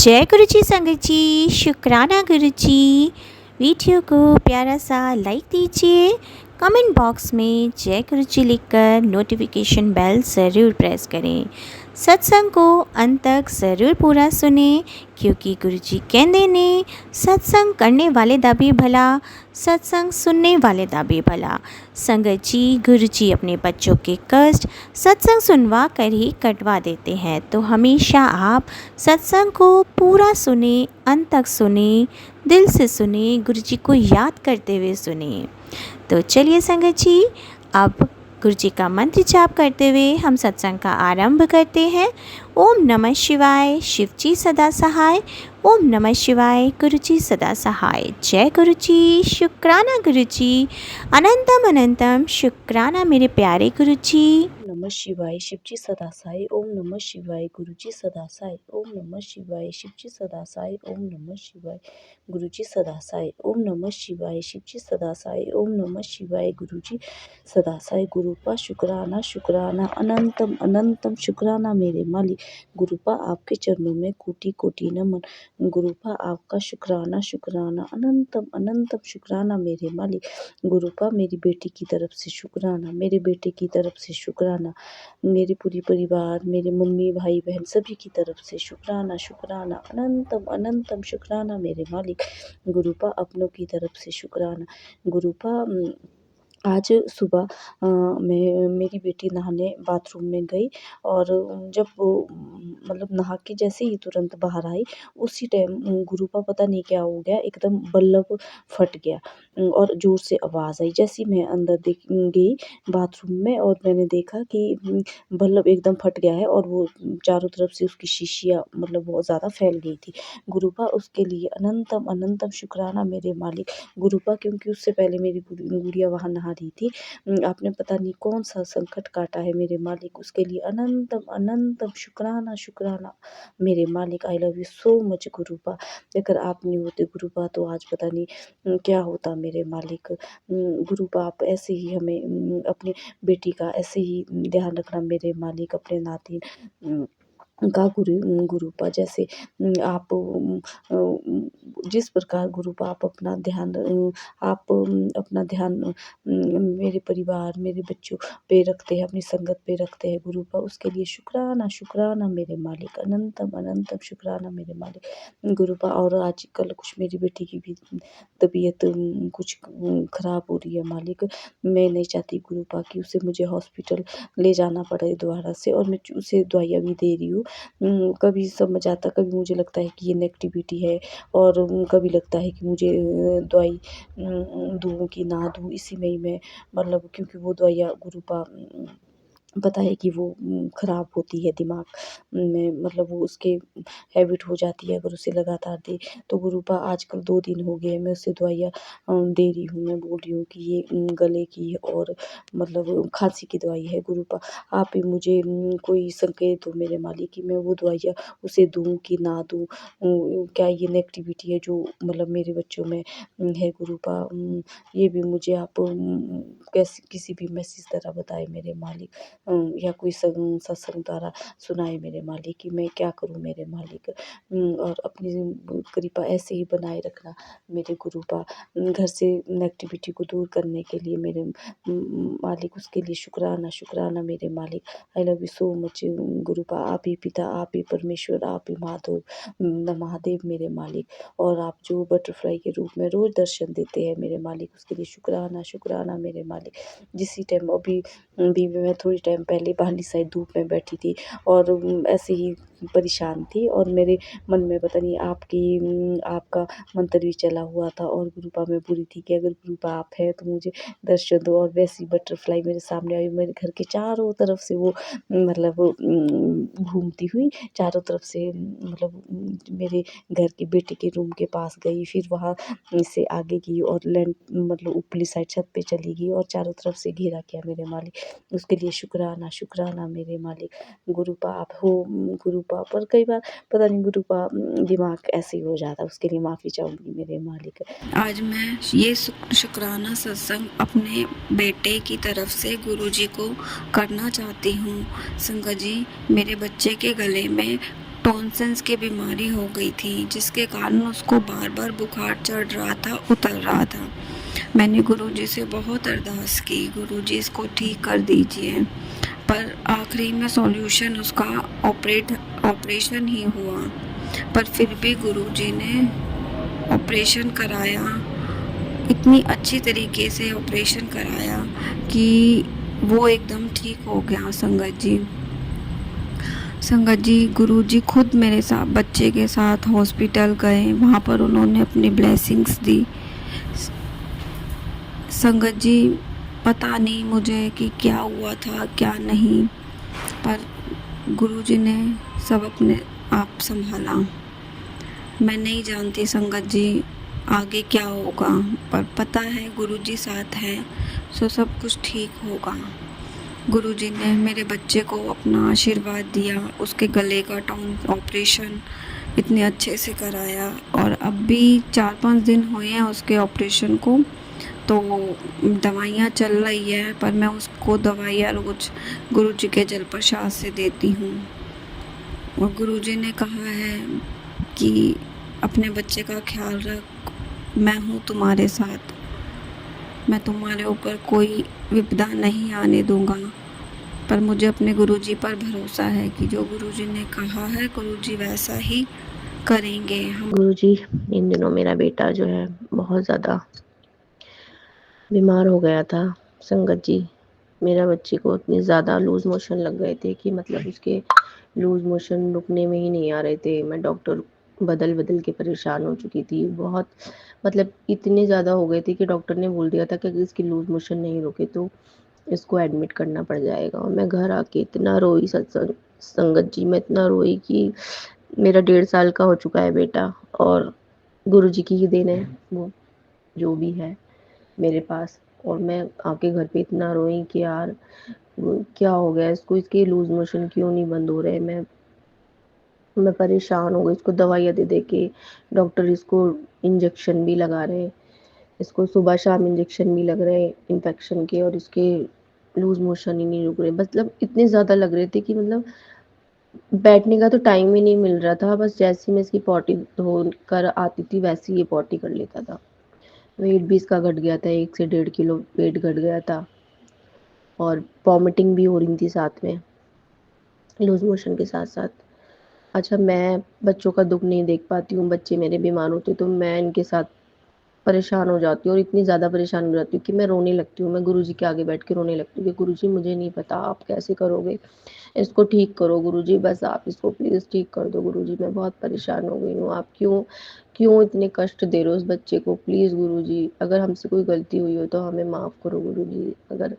जय गुरु जी संगत जी, शुक्राना गुरु जी। वीडियो को प्यारा सा लाइक दीजिए, कमेंट बॉक्स में जय गुरु जी लिखकर नोटिफिकेशन बेल ज़रूर प्रेस करें। सत्संग को अंत तक ज़रूर पूरा सुने, क्योंकि गुरु जी कहते ने सत्संग करने वाले दा भी भला, सत्संग सुनने वाले दा भी भला। संगत जी, गुरु जी अपने बच्चों के कष्ट सत्संग सुनवा कर ही कटवा देते हैं, तो हमेशा आप सत्संग को पूरा सुने, अंत तक सुने, दिल से सुने, गुरु जी को याद करते हुए सुने। तो चलिए संगत जी, अब गुरु जी का मंत्र जाप करते हुए हम सत्संग का आरंभ करते हैं। ओम नमः शिवाय, शिव जी सदा सहाय। ओम नमः शिवाय, गुरु जी सदा सहाय। जय गुरु जी, शुक्राना गुरु जी, अनंतम अनंतम शुक्राना मेरे प्यारे गुरु जी। नमः शिवाय, शिवजी सदा साई। ओम नमः शिवाय, गुरुजी सदा साई। ओम नमः शिवाय, शिवजी सदा साई। ओम नमः शिवाय, गुरुजी सदा साई। ओम नमः शिवाय, शिवजी सदा साई। ओम नमः शिवाय, गुरुजी सदा साई। गुरुपा शुक्राना शुक्राना, अनंतम अनंतम शुक्राना मेरे मालिक। गुरुपा आपके चरणों में कोटि कोटि नमन। गुरुपा आपका शुक्राना शुक्राना, अनंतम अनंतम शुक्राना मेरे मालिक। गुरुपा मेरी बेटी की तरफ से शुक्राना, मेरे बेटे की तरफ से शुक्राना, मेरे पूरी परिवार, मेरे मम्मी भाई बहन सभी की तरफ से शुक्राना शुक्राना, अनंतम अनंतम शुक्राना मेरे मालिक। गुरुपा अपनों की तरफ से शुक्राना। गुरुपा आज सुबह मैं मेरी बेटी नहाने बाथरूम में गई और जब वो मतलब नहा के जैसे ही तुरंत बाहर आई, उसी टाइम गुरुपा पता नहीं क्या हो गया, एकदम बल्ब फट गया और ज़ोर से आवाज़ आई। जैसे ही मैं अंदर गई बाथरूम में और मैंने देखा कि बल्ब एकदम फट गया है और वो चारों तरफ से उसकी शीशियाँ मतलब बहुत ज़्यादा फैल गई थी। गुरुपा उसके लिए अनंतम अनंतम शुक्राना मेरे मालिक। गुरुपा क्योंकि उससे पहले मेरी गुड़िया वहाँ नहा रही थी, आपने पता नहीं कौन सा संकट काटा है मेरे मालिक, उसके लिए अनंतम अनंतम शुक्राना शुक्राना मेरे मालिक। I love you so much गुरुपा। अगर आप नहीं होते गुरुपा तो आज पता नहीं क्या होता मेरे मालिक। गुरुपा आप ऐसे ही हमें अपनी बेटी का ऐसे ही ध्यान रखना मेरे मालिक, अपने नाती का गुरुपा जैसे आप जिस प्रकार गुरुपा आप अपना ध्यान अपना ध्यान मेरे परिवार मेरे बच्चों पे रखते हैं, अपनी संगत पे रखते हैं गुरुपा, उसके लिए शुक्राना शुक्राना मेरे मालिक, अनंतम अनंतम शुक्राना मेरे मालिक। गुरुपा और आजकल कुछ मेरी बेटी की भी तबीयत कुछ खराब हो रही है मालिक। मैं नहीं चाहती गुरुपा कि उसे मुझे हॉस्पिटल ले जाना पड़े दोबारा से, और मैं उसे दवाइयाँ भी दे रही हूँ। कभी समझ आता, कभी मुझे लगता है कि ये नेगेटिविटी है और कभी लगता है कि मुझे दवाई दूँ कि ना दूँ। इसी में ही मैं मतलब क्योंकि वो दवाइयाँ गुरुपा पता है कि वो ख़राब होती है दिमाग में, मतलब वो उसके हैबिट हो जाती है अगर उसे लगातार दे। तो गुरुपा आजकल 2 दिन हो गए मैं उसे दवाइयाँ दे रही हूँ। मैं बोल रही हूँ कि ये गले की और मतलब खाँसी की दवाई है गुरुपा। आप ही मुझे कोई संकेत दो मेरे मालिक कि मैं वो दवाइयाँ उसे दूँ कि ना दूँ। क्या ये नेगेटिविटी है जो मतलब मेरे बच्चों में है गुरुपा, ये भी मुझे आप कैसे किसी भी मैसेज तरह बताएँ मेरे मालिक, या कोई सत्संग द्वारा सुनाए मेरे मालिक कि मैं क्या करूँ मेरे मालिक। और अपनी कृपा ऐसे ही बनाए रखना मेरे गुरुपा, घर से नेगेटिविटी को दूर करने के लिए मेरे मालिक, उसके लिए शुक्राना शुक्राना मेरे मालिक। I love you so much गुरुपा। आप ही पिता, आप ही परमेश्वर, आप ही महादेव मेरे मालिक, और आप जो बटरफ्लाई के रूप में रोज़ दर्शन देते हैं मेरे मालिक, उसके लिए शुक्राना शुक्राना मेरे मालिक। जिसी टाइम अभी भी मैं थोड़ी टाइम पहले बाहरली साइड धूप में बैठी थी और ऐसे ही परेशान थी और मेरे मन में पता नहीं आपका मंत्र भी चला हुआ था, और गुरुपा मैं बोली थी कि अगर गुरुपा आप है तो मुझे दर्शन दो, और वैसी बटरफ्लाई मेरे सामने आई। मेरे घर के चारों तरफ से वो मतलब घूमती हुई चारों तरफ से मतलब मेरे घर के बेटे के रूम के पास गई, फिर वहाँ से आगे गई और मतलब ऊपरी साइड छत पे चली गई और चारों तरफ से घेरा किया मेरे मालिक। उसके लिए शुक्राना शुक्राना मेरे मालिक। गुरुपा आप हो गुरुपा, पर कई बार पता नहीं गुरुपा दिमाग ऐसे ही हो जाता है, उसके लिए माफ़ी चाहूँगी मेरे मालिक। आज मैं ये शुक्राना सत्संग अपने बेटे की तरफ से गुरुजी को करना चाहती हूँ। संगत जी, मेरे बच्चे के गले में टॉन्सिल्स की बीमारी हो गई थी, जिसके कारण उसको बार बार बुखार चढ़ रहा था, उतर रहा था। मैंने गुरुजी से बहुत अरदास की, गुरुजी इसको ठीक कर दीजिए, पर आखिरी में सॉल्यूशन उसका ऑपरेशन ही हुआ। पर फिर भी गुरुजी ने ऑपरेशन कराया, इतनी अच्छी तरीके से ऑपरेशन कराया कि वो एकदम ठीक हो गया। संगत जी गुरुजी खुद मेरे साथ बच्चे के साथ हॉस्पिटल गए, वहाँ पर उन्होंने अपनी ब्लेसिंग्स दी। संगत जी पता नहीं मुझे कि क्या हुआ था क्या नहीं, पर गुरुजी ने सब अपने आप संभाला। मैं नहीं जानती संगत जी आगे क्या होगा, पर पता है गुरुजी साथ हैं, सो सब कुछ ठीक होगा। गुरुजी ने मेरे बच्चे को अपना आशीर्वाद दिया, उसके गले का ऑपरेशन इतने अच्छे से कराया, और अब भी 4-5 दिन हुए हैं उसके ऑपरेशन को, तो दवाइयाँ चल रही है, पर मैं उसको दवाइयाँ रोज गुरुजी के जल प्रसाद से देती हूँ। और गुरुजी ने कहा है कि अपने बच्चे का ख्याल रख, मैं हूँ तुम्हारे साथ, मैं तुम्हारे ऊपर कोई विपदा नहीं आने दूंगा। पर मुझे अपने गुरुजी पर भरोसा है कि जो गुरुजी ने कहा है गुरुजी वैसा ही करेंगे। हम गुरुजी, इन दिनों मेरा बेटा जो है बहुत ज़्यादा बीमार हो गया था। संगत जी, मेरा बच्चे को इतने ज़्यादा लूज़ मोशन लग गए थे कि मतलब उसके लूज़ मोशन रुकने में ही नहीं आ रहे थे। मैं डॉक्टर बदल के परेशान हो चुकी थी। बहुत मतलब इतने ज़्यादा हो गए थे कि डॉक्टर ने बोल दिया था कि अगर इसकी लूज़ मोशन नहीं रुके तो इसको एडमिट करना पड़ जाएगा। और मैं घर आके इतना रोई संगत जी, मैं इतना रोई कि मेरा 1.5 साल का हो चुका है बेटा, और गुरुजी की ही देन है वो जो भी है मेरे पास। और मैं आके घर पे इतना रोई कि यार क्या हो गया इसको, इसके लूज़ मोशन क्यों नहीं बंद हो रहे। मैं परेशान हो गई, इसको दवाइयाँ दे के। डॉक्टर इसको इंजेक्शन भी लगा रहे हैं, इसको सुबह शाम इंजेक्शन भी लग रहे हैं इन्फेक्शन के, और इसके लूज़ मोशन ही नहीं रुक रहे। मतलब इतने ज़्यादा लग रहे थे कि मतलब बैठने का तो टाइम ही नहीं मिल रहा था। बस जैसे ही मैं इसकी पॉटी धोकर आती थी वैसे ही ये पॉटी कर लेता था। वेट भी इसका घट गया था, 1 से 1.5 किलो वेट घट गया था, और वॉमिटिंग भी हो रही थी साथ में, लूज़ मोशन के साथ-साथ। अच्छा, मैं बच्चों का दुःख नहीं देख पाती हूँ, बच्चे मेरे बीमार होते तो मैं इनके साथ परेशान हो जाती हूँ, और इतनी ज़्यादा परेशान हो जाती हूँ कि मैं रोने लगती हूँ। मैं गुरुजी के आगे बैठ के रोने लगती हूँ कि गुरुजी मुझे नहीं पता आप कैसे करोगे, इसको ठीक करो गुरुजी, बस आप इसको प्लीज़ ठीक कर दो गुरुजी, मैं बहुत परेशान हो गई हूँ। आप क्यों क्यों इतने कष्ट दे रहे हो उस बच्चे को, प्लीज़ गुरुजी, अगर हमसे कोई गलती हुई हो तो हमें माफ़ करो गुरुजी। अगर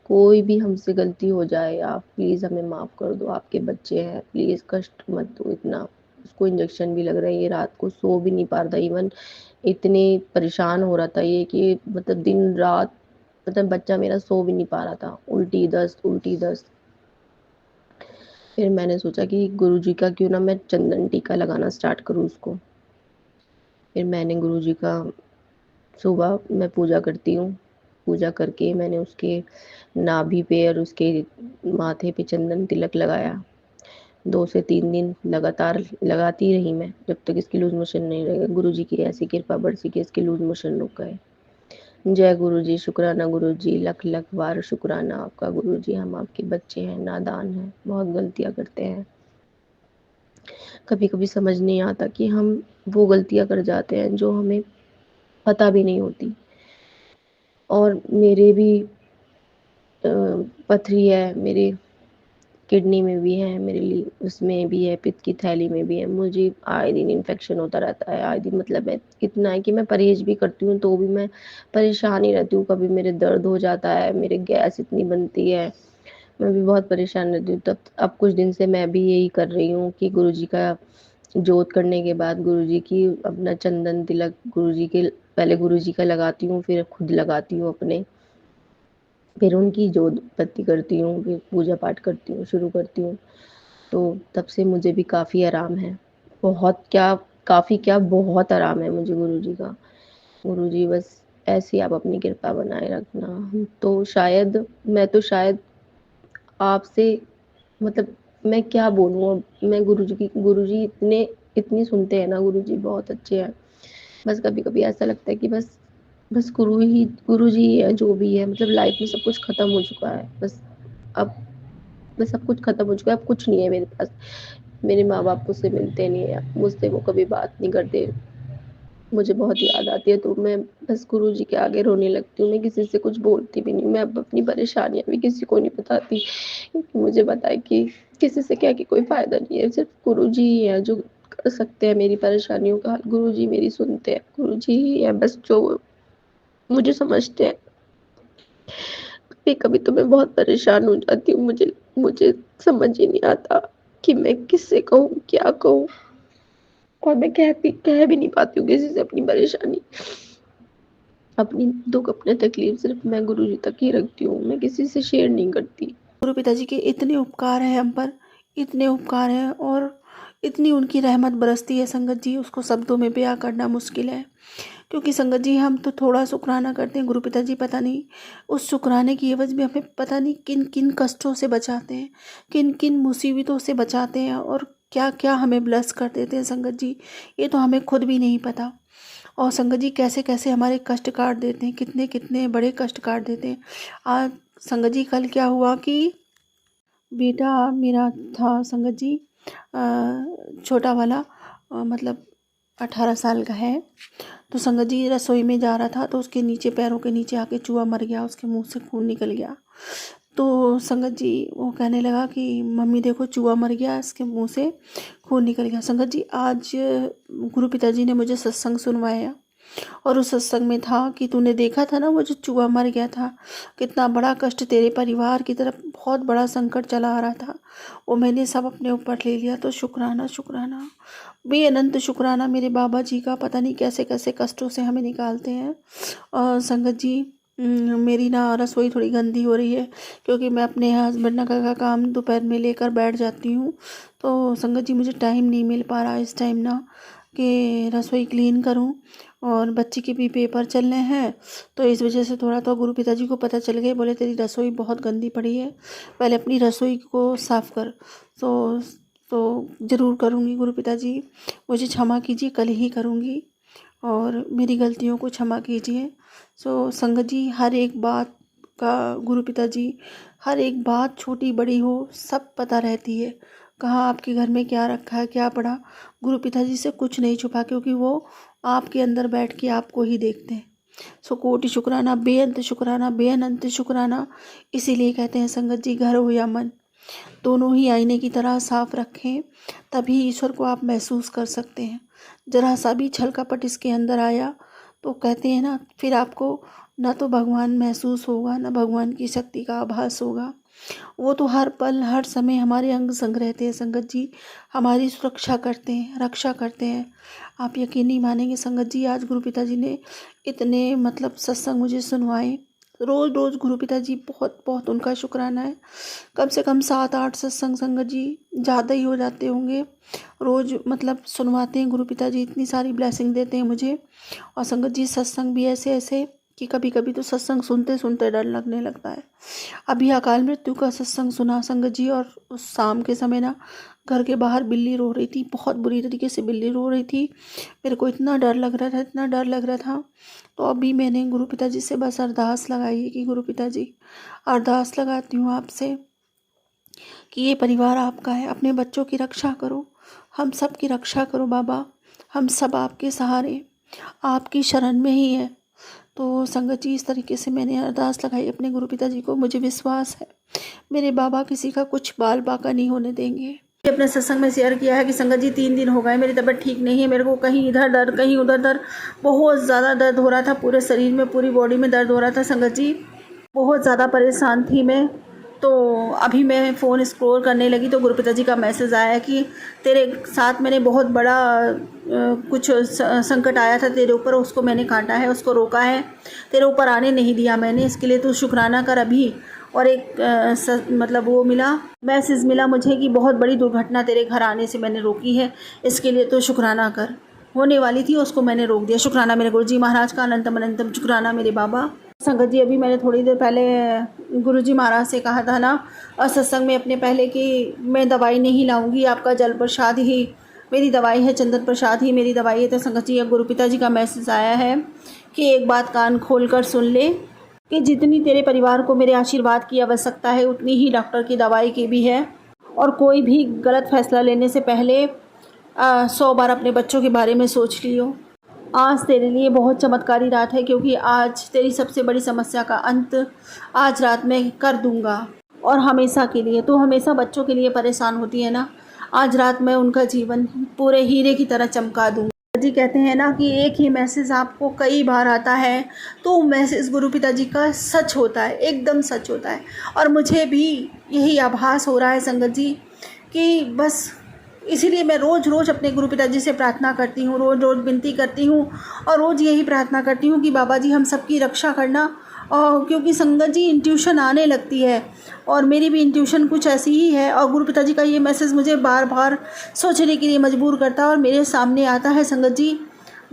कोई भी हमसे गलती हो जाए, आप प्लीज़ हमें माफ़ कर दो, आपके बच्चे हैं, प्लीज़ कष्ट मत दो इतना। उसको इंजेक्शन भी लग रहा है, ये रात को सो भी नहीं पा रहा था। इवन इतने परेशान हो रहा था ये कि मतलब दिन-रात, मतलब बच्चा मेरा सो भी नहीं पा रहा था, उल्टी दस्त, उल्टी दस्त। फिर मैंने सोचा कि गुरुजी का क्यों ना मैं चंदन टीका लगाना स्टार्ट करूँ उसको। फिर मैंने गुरुजी का सुबह मैं पूजा करती हूँ, पूजा करके मैंने उसके नाभि पे और उसके माथे पे चंदन तिलक लगाया। 2 से 3 दिन लगातार लगाती रही मैं, जब तक इसकी लूज़ मोशन नहीं रहे। गुरुजी की ऐसी कृपा बरसी कि इसके लूज़ मोशन रुक गए। जय गुरुजी, शुक्राना गुरुजी, लख-लख बार शुक्राना आपका गुरुजी। हम आपके बच्चे हैं, नादान हैं, बहुत गलतियाँ करते हैं। कभी-कभी समझ नहीं आता कि हम वो गलतियाँ कर जाते हैं जो हमें पता भी नहीं होती। और मेरे भी पथरी है, मेरे किडनी में भी है, मेरे लिए उसमें भी है, पित्त की थैली में भी है। मुझे आए दिन इन्फेक्शन होता रहता है, आए दिन मतलब है इतना है कि मैं परहेज़ भी करती हूँ तो भी मैं परेशान ही रहती हूँ। कभी मेरे दर्द हो जाता है, मेरे गैस इतनी बनती है, मैं भी बहुत परेशान रहती हूँ। तब अब कुछ दिन से मैं भी यही कर रही हूँ कि गुरुजी का जोत करने के बाद गुरुजी की अपना चंदन तिलक गुरुजी के पहले गुरुजी का लगाती हूँ, फिर खुद लगाती हूँ अपने। फिर उनकी जोत बत्ती करती हूँ, फिर पूजा पाठ करती हूँ, शुरू करती हूँ। तो तब से मुझे भी काफ़ी आराम है। बहुत क्या, काफ़ी क्या, बहुत आराम है मुझे गुरुजी का। गुरुजी बस ऐसे ही आप अपनी कृपा बनाए रखना। हम तो शायद मैं तो शायद आपसे मतलब मैं क्या बोलूँ अब। मैं गुरुजी इतनी सुनते हैं ना, गुरुजी बहुत अच्छे हैं। बस कभी-कभी ऐसा लगता है कि बस गुरुजी ही है, जो भी है। मतलब लाइफ में सब कुछ खत्म हो चुका है। अब बस सब कुछ खत्म हो चुका है, अब कुछ नहीं है मेरे पास। मेरे माँ-बाप मुझसे मिलते नहीं है, मुझसे वो कभी बात नहीं करते। मुझे बहुत याद आती है, तो मैं बस गुरुजी के आगे रोने लगती हूँ। मैं किसी से कुछ बोलती भी नहीं। मैं अब अपनी परेशानियाँ भी किसी को नहीं बताती, क्योंकि मुझे पता है कि किसी से कह के कोई फ़ायदा नहीं है। सिर्फ़ गुरुजी ही हैं जो कर सकते हैं मेरी परेशानियों का हल। गुरुजी मेरी सुनते हैं। गुरुजी ही हैं बस जो मुझे समझते हैं। कभी-कभी तो मैं बहुत परेशान हो जाती हूँ। मुझे मुझे समझ ही नहीं आता कि मैं किससे कहूँ, क्या कहूँ? और मैं कह भी नहीं पाती हूँ किसी से अपनी परेशानी। अपनी दुःख, अपने तकलीफ़ सिर्फ़ मैं गुरुजी तक ही रखती हूँ। मैं किसी से शेयर नहीं करती। गुरु पिताजी के इतने उपकार हैं हम पर, इतने उपकार हैं और इतनी उनकी रहमत बरसती है संगत जी, उसको शब्दों में बयां करना मुश्किल है। क्योंकि संगत जी हम तो थोड़ा शुक्राना करते हैं, गुरु पिताजी पता नहीं उस शुक्राने की एवज में हमें पता नहीं किन किन कष्टों से बचाते हैं, किन किन मुसीबतों से बचाते हैं और क्या क्या हमें ब्लेस कर देते हैं संगत जी, ये तो हमें खुद भी नहीं पता। और संगत जी कैसे कैसे हमारे कष्ट काट देते हैं, कितने कितने बड़े कष्ट काट देते हैं। आज संगत जी कल क्या हुआ कि बेटा मेरा था संगत जी, छोटा वाला, मतलब 18 साल का है। तो संगत जी रसोई में जा रहा था तो उसके नीचे पैरों के नीचे आके चूहा मर गया, उसके मुंह से खून निकल गया। तो संगत जी वो कहने लगा कि मम्मी देखो चूहा मर गया, इसके मुंह से खून निकल गया। संगत जी आज गुरु पिताजी ने मुझे सत्संग सुनवाया और उस सत्संग में था कि तूने देखा था ना वो जो चूहा मर गया था, कितना बड़ा कष्ट तेरे परिवार की तरफ, बहुत बड़ा संकट चला आ रहा था, वो मैंने सब अपने ऊपर ले लिया। तो शुक्राना शुक्राना, बेअनंत शुक्राना मेरे बाबा जी का। पता नहीं कैसे कैसे कष्टों से हमें निकालते हैं। और संगत जी मेरी ना रसोई थोड़ी गंदी हो रही है क्योंकि मैं अपने हस्बैंड का काम दोपहर में लेकर बैठ जाती हूँ। तो संगत जी मुझे टाइम नहीं मिल पा रहा इस टाइम ना कि रसोई क्लीन करूं, और बच्ची के भी पेपर चलने हैं, तो इस वजह से थोड़ा तो गुरु पिताजी को पता चल गया, बोले तेरी रसोई बहुत गंदी पड़ी है, पहले अपनी रसोई को साफ़ कर। तो ज़रूर करूँगी गुरु पिताजी, मुझे क्षमा कीजिए, कल ही करूँगी और मेरी गलतियों को क्षमा कीजिए। सो संगत जी हर एक बात का गुरु पिताजी, हर एक बात छोटी बड़ी हो सब पता रहती है, कहाँ आपके घर में क्या रखा है क्या पड़ा, गुरु पिताजी से कुछ नहीं छुपा, क्योंकि वो आपके अंदर बैठ के आपको ही देखते हैं। सो कोटि शुक्राना, बेअंत शुक्राना, बेअनंत शुक्राना। इसीलिए कहते हैं संगत जी घर हो या मन, दोनों ही आईने की तरह साफ रखें, तभी ईश्वर को आप महसूस कर सकते हैं। जरा सा भी छल कपट इसके अंदर आया तो कहते हैं ना, फिर आपको ना तो भगवान महसूस होगा, ना भगवान की शक्ति का आभास होगा। वो तो हर पल हर समय हमारे अंग संग रहते हैं संगत जी, हमारी सुरक्षा करते हैं, रक्षा करते हैं। आप यकीन नहीं मानेंगे संगत जी, आज गुरु पिताजी ने इतने मतलब सत्संग मुझे सुनवाए, रोज़ रोज़ गुरु पिताजी, बहुत बहुत उनका शुक्राना है। कम से कम 7-8 सत्संग संगत जी ज़्यादा ही हो जाते होंगे, रोज़ मतलब सुनवाते हैं गुरु पिताजी, इतनी सारी ब्लेसिंग देते हैं मुझे। और संगत जी सत्संग भी ऐसे ऐसे कि कभी कभी तो सत्संग सुनते सुनते डर लगने लगता है। अभी अकाल मृत्यु का सत्संग सुना संगत जी, और उस शाम के समय ना घर के बाहर बिल्ली रो रही थी, बहुत बुरी तरीके से बिल्ली रो रही थी। मेरे को इतना डर लग रहा था, इतना डर लग रहा था। तो अभी मैंने गुरु पिताजी से बस अरदास लगाई है कि गुरु पिताजी अरदास लगाती हूँ आपसे कि ये परिवार आपका है, अपने बच्चों की रक्षा करो, हम सब की रक्षा करो बाबा, हम सब आपके सहारे, आपकी शरण में ही है। तो संगत जी इस तरीके से मैंने अरदास लगाई अपने गुरु पिताजी को। मुझे विश्वास है मेरे बाबा किसी का कुछ बाल बाका नहीं होने देंगे। अपने सत्संग में शेयर किया है कि संगत जी 3 दिन हो गए मेरी तबीयत ठीक नहीं है, मेरे को कहीं इधर दर्द कहीं उधर दर्द, बहुत ज़्यादा दर्द हो रहा था, पूरे शरीर में पूरी बॉडी में दर्द हो रहा था संगत जी, बहुत ज़्यादा परेशान थी मैं। तो अभी मैं फ़ोन स्क्रॉल करने लगी तो गुरु पिताजी का मैसेज आया कि तेरे साथ मैंने बहुत बड़ा कुछ संकट आया था तेरे ऊपर, उसको मैंने काटा है, उसको रोका है, तेरे ऊपर आने नहीं दिया मैंने, इसके लिए तू शुक्राना कर अभी। और एक मतलब वो मिला, मैसेज मिला मुझे कि बहुत बड़ी दुर्घटना तेरे घर आने से मैंने रोकी है, इसके लिए तो शुक्राना कर, होने वाली थी उसको मैंने रोक दिया। शुक्राना मेरे गुरु जी महाराज का, अनंतम अनंतम शुक्राना मेरे बाबा। संगत जी, अभी मैंने थोड़ी देर पहले गुरुजी महाराज से कहा था ना और सत्संग में अपने पहले कि मैं दवाई नहीं लाऊंगी, आपका जल प्रसाद ही मेरी दवाई है, चंदन प्रसाद ही मेरी दवाई है। तो संगत जी, गुरु पिता जी का मैसेज आया है कि एक बात कान खोल कर सुन ले कि जितनी तेरे परिवार को मेरे आशीर्वाद की आवश्यकता है उतनी ही डॉक्टर की दवाई की भी है। और कोई भी गलत फैसला लेने से पहले 100 बार अपने बच्चों के बारे में सोच लियो। आज तेरे लिए बहुत चमत्कारी रात है, क्योंकि आज तेरी सबसे बड़ी समस्या का अंत आज रात में कर दूंगा। और हमेशा के लिए, तू हमेशा बच्चों के लिए परेशान होती है ना, आज रात में उनका जीवन पूरे हीरे की तरह चमका दूंगा। जी कहते हैं ना कि एक ही मैसेज आपको कई बार आता है तो मैसेज गुरु पिताजी का सच होता है, एकदम सच होता है। और मुझे भी यही आभास हो रहा है संगत जी कि बस इसीलिए मैं रोज़ रोज़ अपने गुरु पिताजी से प्रार्थना करती हूँ, रोज़ रोज़ विनती करती हूँ और रोज़ यही प्रार्थना करती हूँ कि बाबा जी हम सबकी रक्षा करना। और क्योंकि संगत जी इंट्यूशन आने लगती है और मेरी भी इंट्यूशन कुछ ऐसी ही है और गुरु पिताजी का ये मैसेज मुझे बार बार सोचने के लिए मजबूर करता है और मेरे सामने आता है संगत जी।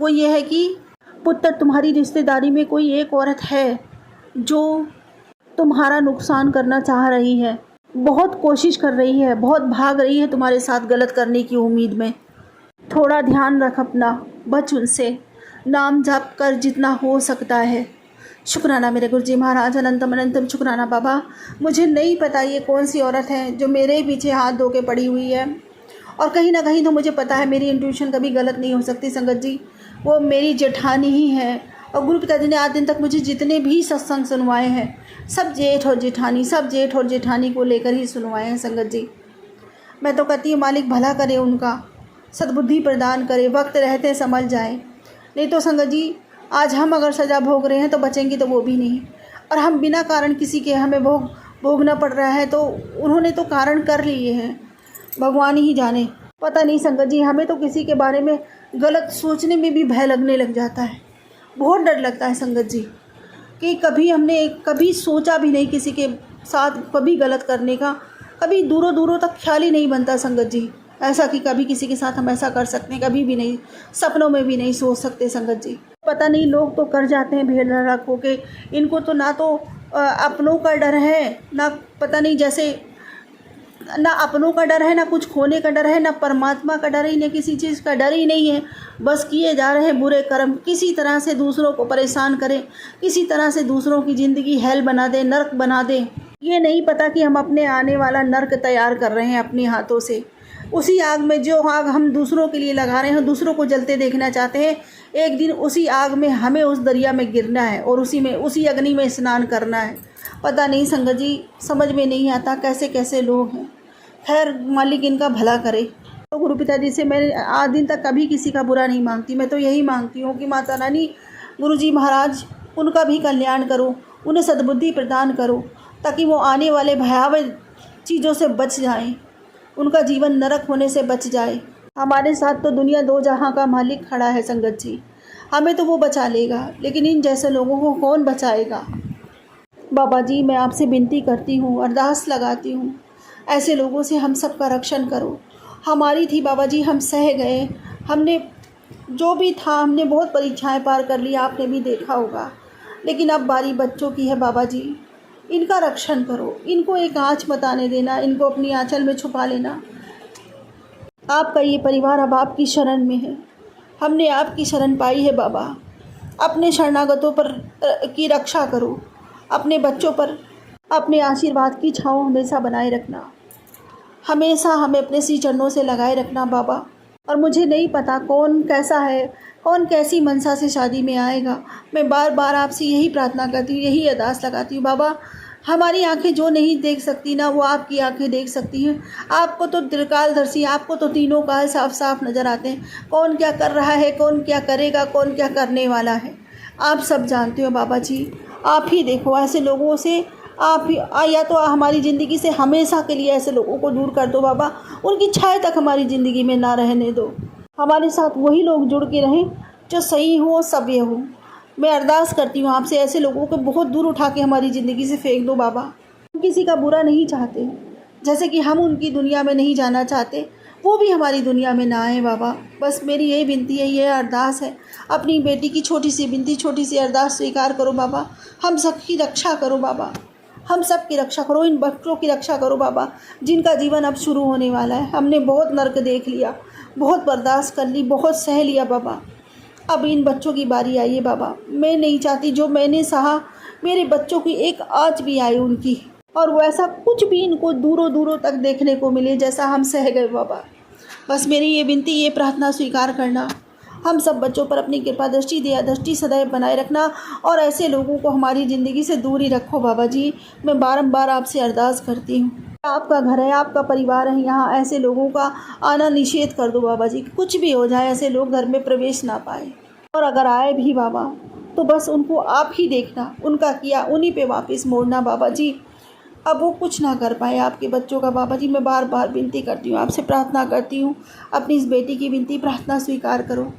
वो ये है कि पुत्र, तुम्हारी रिश्तेदारी में कोई एक औरत है जो तुम्हारा नुकसान करना चाह रही है, बहुत कोशिश कर रही है, बहुत भाग रही है तुम्हारे साथ गलत करने की उम्मीद में। थोड़ा ध्यान रख अपना, बच उनसे, नाम जाप कर जितना हो सकता है। शुक्राना मेरे गुरुजी महाराज, अनंतम अनंतम शुक्राना बाबा। मुझे नहीं पता ये कौन सी औरत है जो मेरे पीछे हाथ धो के पड़ी हुई है, और कहीं ना कहीं तो मुझे पता है मेरी इंट्यूशन कभी गलत नहीं हो सकती संगत जी, वो मेरी जेठानी ही है। और गुरु पिताजी ने आज दिन तक मुझे जितने भी सत्संग सुनवाए हैं सब जेठ और जेठानी, सब जेठ और जेठानी को लेकर ही सुनवाए हैं संगत जी। मैं तो कहती हूँ मालिक भला करे, उनका सद्बुद्धि प्रदान करे, वक्त रहते समझ जाए। नहीं तो संगत जी आज हम अगर सज़ा भोग रहे हैं तो बचेंगी तो वो भी नहीं, और हम बिना कारण किसी के हमें भोगना पड़ रहा है तो उन्होंने तो कारण कर लिए हैं, भगवान ही जाने। पता नहीं संगत जी, हमें तो किसी के बारे में गलत सोचने में भी भय लगने लग जाता है, बहुत डर लगता है संगत जी कि हमने कभी सोचा भी नहीं किसी के साथ कभी गलत करने का, कभी दूरों दूरों तक ख्याल ही नहीं बनता संगत जी ऐसा कि कभी किसी के साथ हम ऐसा कर सकते हैं, कभी भी नहीं, सपनों में भी नहीं सोच सकते संगत जी। पता नहीं लोग तो कर जाते हैं भेड़ धड़क होके, इनको तो ना तो अपनों का डर है, ना पता नहीं जैसे ना अपनों का डर है, ना कुछ खोने का डर है, ना परमात्मा का डर है, ना किसी चीज़ का डर ही नहीं है। बस किए जा रहे बुरे कर्म, किसी तरह से दूसरों को परेशान करें, किसी तरह से दूसरों की ज़िंदगी हेल बना दें, नर्क बना दें। ये नहीं पता कि हम अपने आने वाला नर्क तैयार कर रहे हैं अपने हाथों से। उसी आग में जो आग हम दूसरों के लिए लगा रहे हैं, दूसरों को जलते देखना चाहते हैं, एक दिन उसी आग में हमें उस दरिया में गिरना है और उसी अग्नि में स्नान करना है। पता नहीं संगत जी, समझ में नहीं आता कैसे कैसे लोग हैं। खैर मालिक इनका भला करे। तो गुरु पिताजी से मैं आज दिन तक कभी किसी का बुरा नहीं मांगती, मैं तो यही मांगती हूँ कि माता रानी गुरुजी महाराज उनका भी कल्याण करो, उन्हें सद्बुद्धि प्रदान करो ताकि वो आने वाले भयावह चीज़ों से बच जाएं, उनका जीवन नरक होने से बच जाए। हमारे साथ तो दुनिया दो जहां का मालिक खड़ा है संगत जी, हमें तो वो बचा लेगा, लेकिन इन जैसे लोगों को कौन बचाएगा। बाबा जी मैं आपसे विनती करती हूँ, अरदास लगाती हूँ, ऐसे लोगों से हम सब का रक्षण करो। हमारी थी बाबा जी, हम सह गए, हमने जो भी था हमने बहुत परीक्षाएं पार कर ली, आपने भी देखा होगा, लेकिन अब बारी बच्चों की है बाबा जी, इनका रक्षण करो, इनको एक आँच मत आने देना, इनको अपनी आंचल में छुपा लेना। आपका ये परिवार अब आपकी शरण में है, हमने आपकी शरण पाई है बाबा। अपने शरणागतों पर की रक्षा करो, अपने बच्चों पर अपने आशीर्वाद की छाँव हमेशा बनाए रखना, हमेशा हमें अपने सी चरणों से लगाए रखना बाबा। और मुझे नहीं पता कौन कैसा है, कौन कैसी मनसा से शादी में आएगा। मैं बार बार आपसे यही प्रार्थना करती हूँ, यही अरदास लगाती हूँ बाबा। हमारी आंखें जो नहीं देख सकती ना, वो आपकी आंखें देख सकती हैं। आपको तो त्रिकालदर्शी, आपको तो तीनों काल साफ साफ नज़र आते हैं। कौन क्या कर रहा है, कौन क्या करेगा, कौन क्या करने वाला है, आप सब जानते हो बाबा जी। आप ही देखो, ऐसे लोगों से आप ही या तो हमारी ज़िंदगी से हमेशा के लिए ऐसे लोगों को दूर कर दो बाबा, उनकी छाया तक हमारी ज़िंदगी में ना रहने दो। हमारे साथ वही लोग जुड़ के रहें जो सही हो, सभ्य हो। मैं अरदास करती हूँ आपसे, ऐसे लोगों को बहुत दूर उठा के हमारी ज़िंदगी से फेंक दो बाबा। हम किसी का बुरा नहीं चाहते, जैसे कि हम उनकी दुनिया में नहीं जाना चाहते, वो भी हमारी दुनिया में ना आए बाबा। बस मेरी यही विनती है, ये अरदास है। अपनी बेटी की छोटी सी विनती, छोटी सी अरदास स्वीकार करो बाबा। हम सबकी रक्षा करो बाबा, हम सब की रक्षा करो, इन बच्चों की रक्षा करो बाबा, जिनका जीवन अब शुरू होने वाला है। हमने बहुत नर्क देख लिया, बहुत बर्दाश्त कर ली, बहुत सह लिया बाबा। अब इन बच्चों की बारी आई है बाबा। मैं नहीं चाहती जो मैंने सहा मेरे बच्चों की एक आँच भी आए उनकी, और वो ऐसा कुछ भी इनको दूरों दूरों तक देखने को मिले जैसा हम सह गए बाबा। बस मेरी ये विनती, ये प्रार्थना स्वीकार करना। हम सब बच्चों पर अपनी कृपा दृष्टि, दया दृष्टि सदैव बनाए रखना, और ऐसे लोगों को हमारी ज़िंदगी से दूर ही रखो बाबा जी। मैं बारंबार आपसे अरदास करती हूँ। आपका घर है, आपका परिवार है, यहाँ ऐसे लोगों का आना निषेध कर दो बाबा जी। कुछ भी हो जाए, ऐसे लोग घर में प्रवेश ना पाए, और अगर आए भी बाबा तो बस उनको आप ही देखना, उनका किया उन्हीं पे वापस मोड़ना बाबा जी। अब वो कुछ ना कर पाए आपके बच्चों का बाबा जी। मैं बार बार विनती करती हूँ, आपसे प्रार्थना करती हूँ, अपनी इस बेटी की विनती प्रार्थना स्वीकार करो।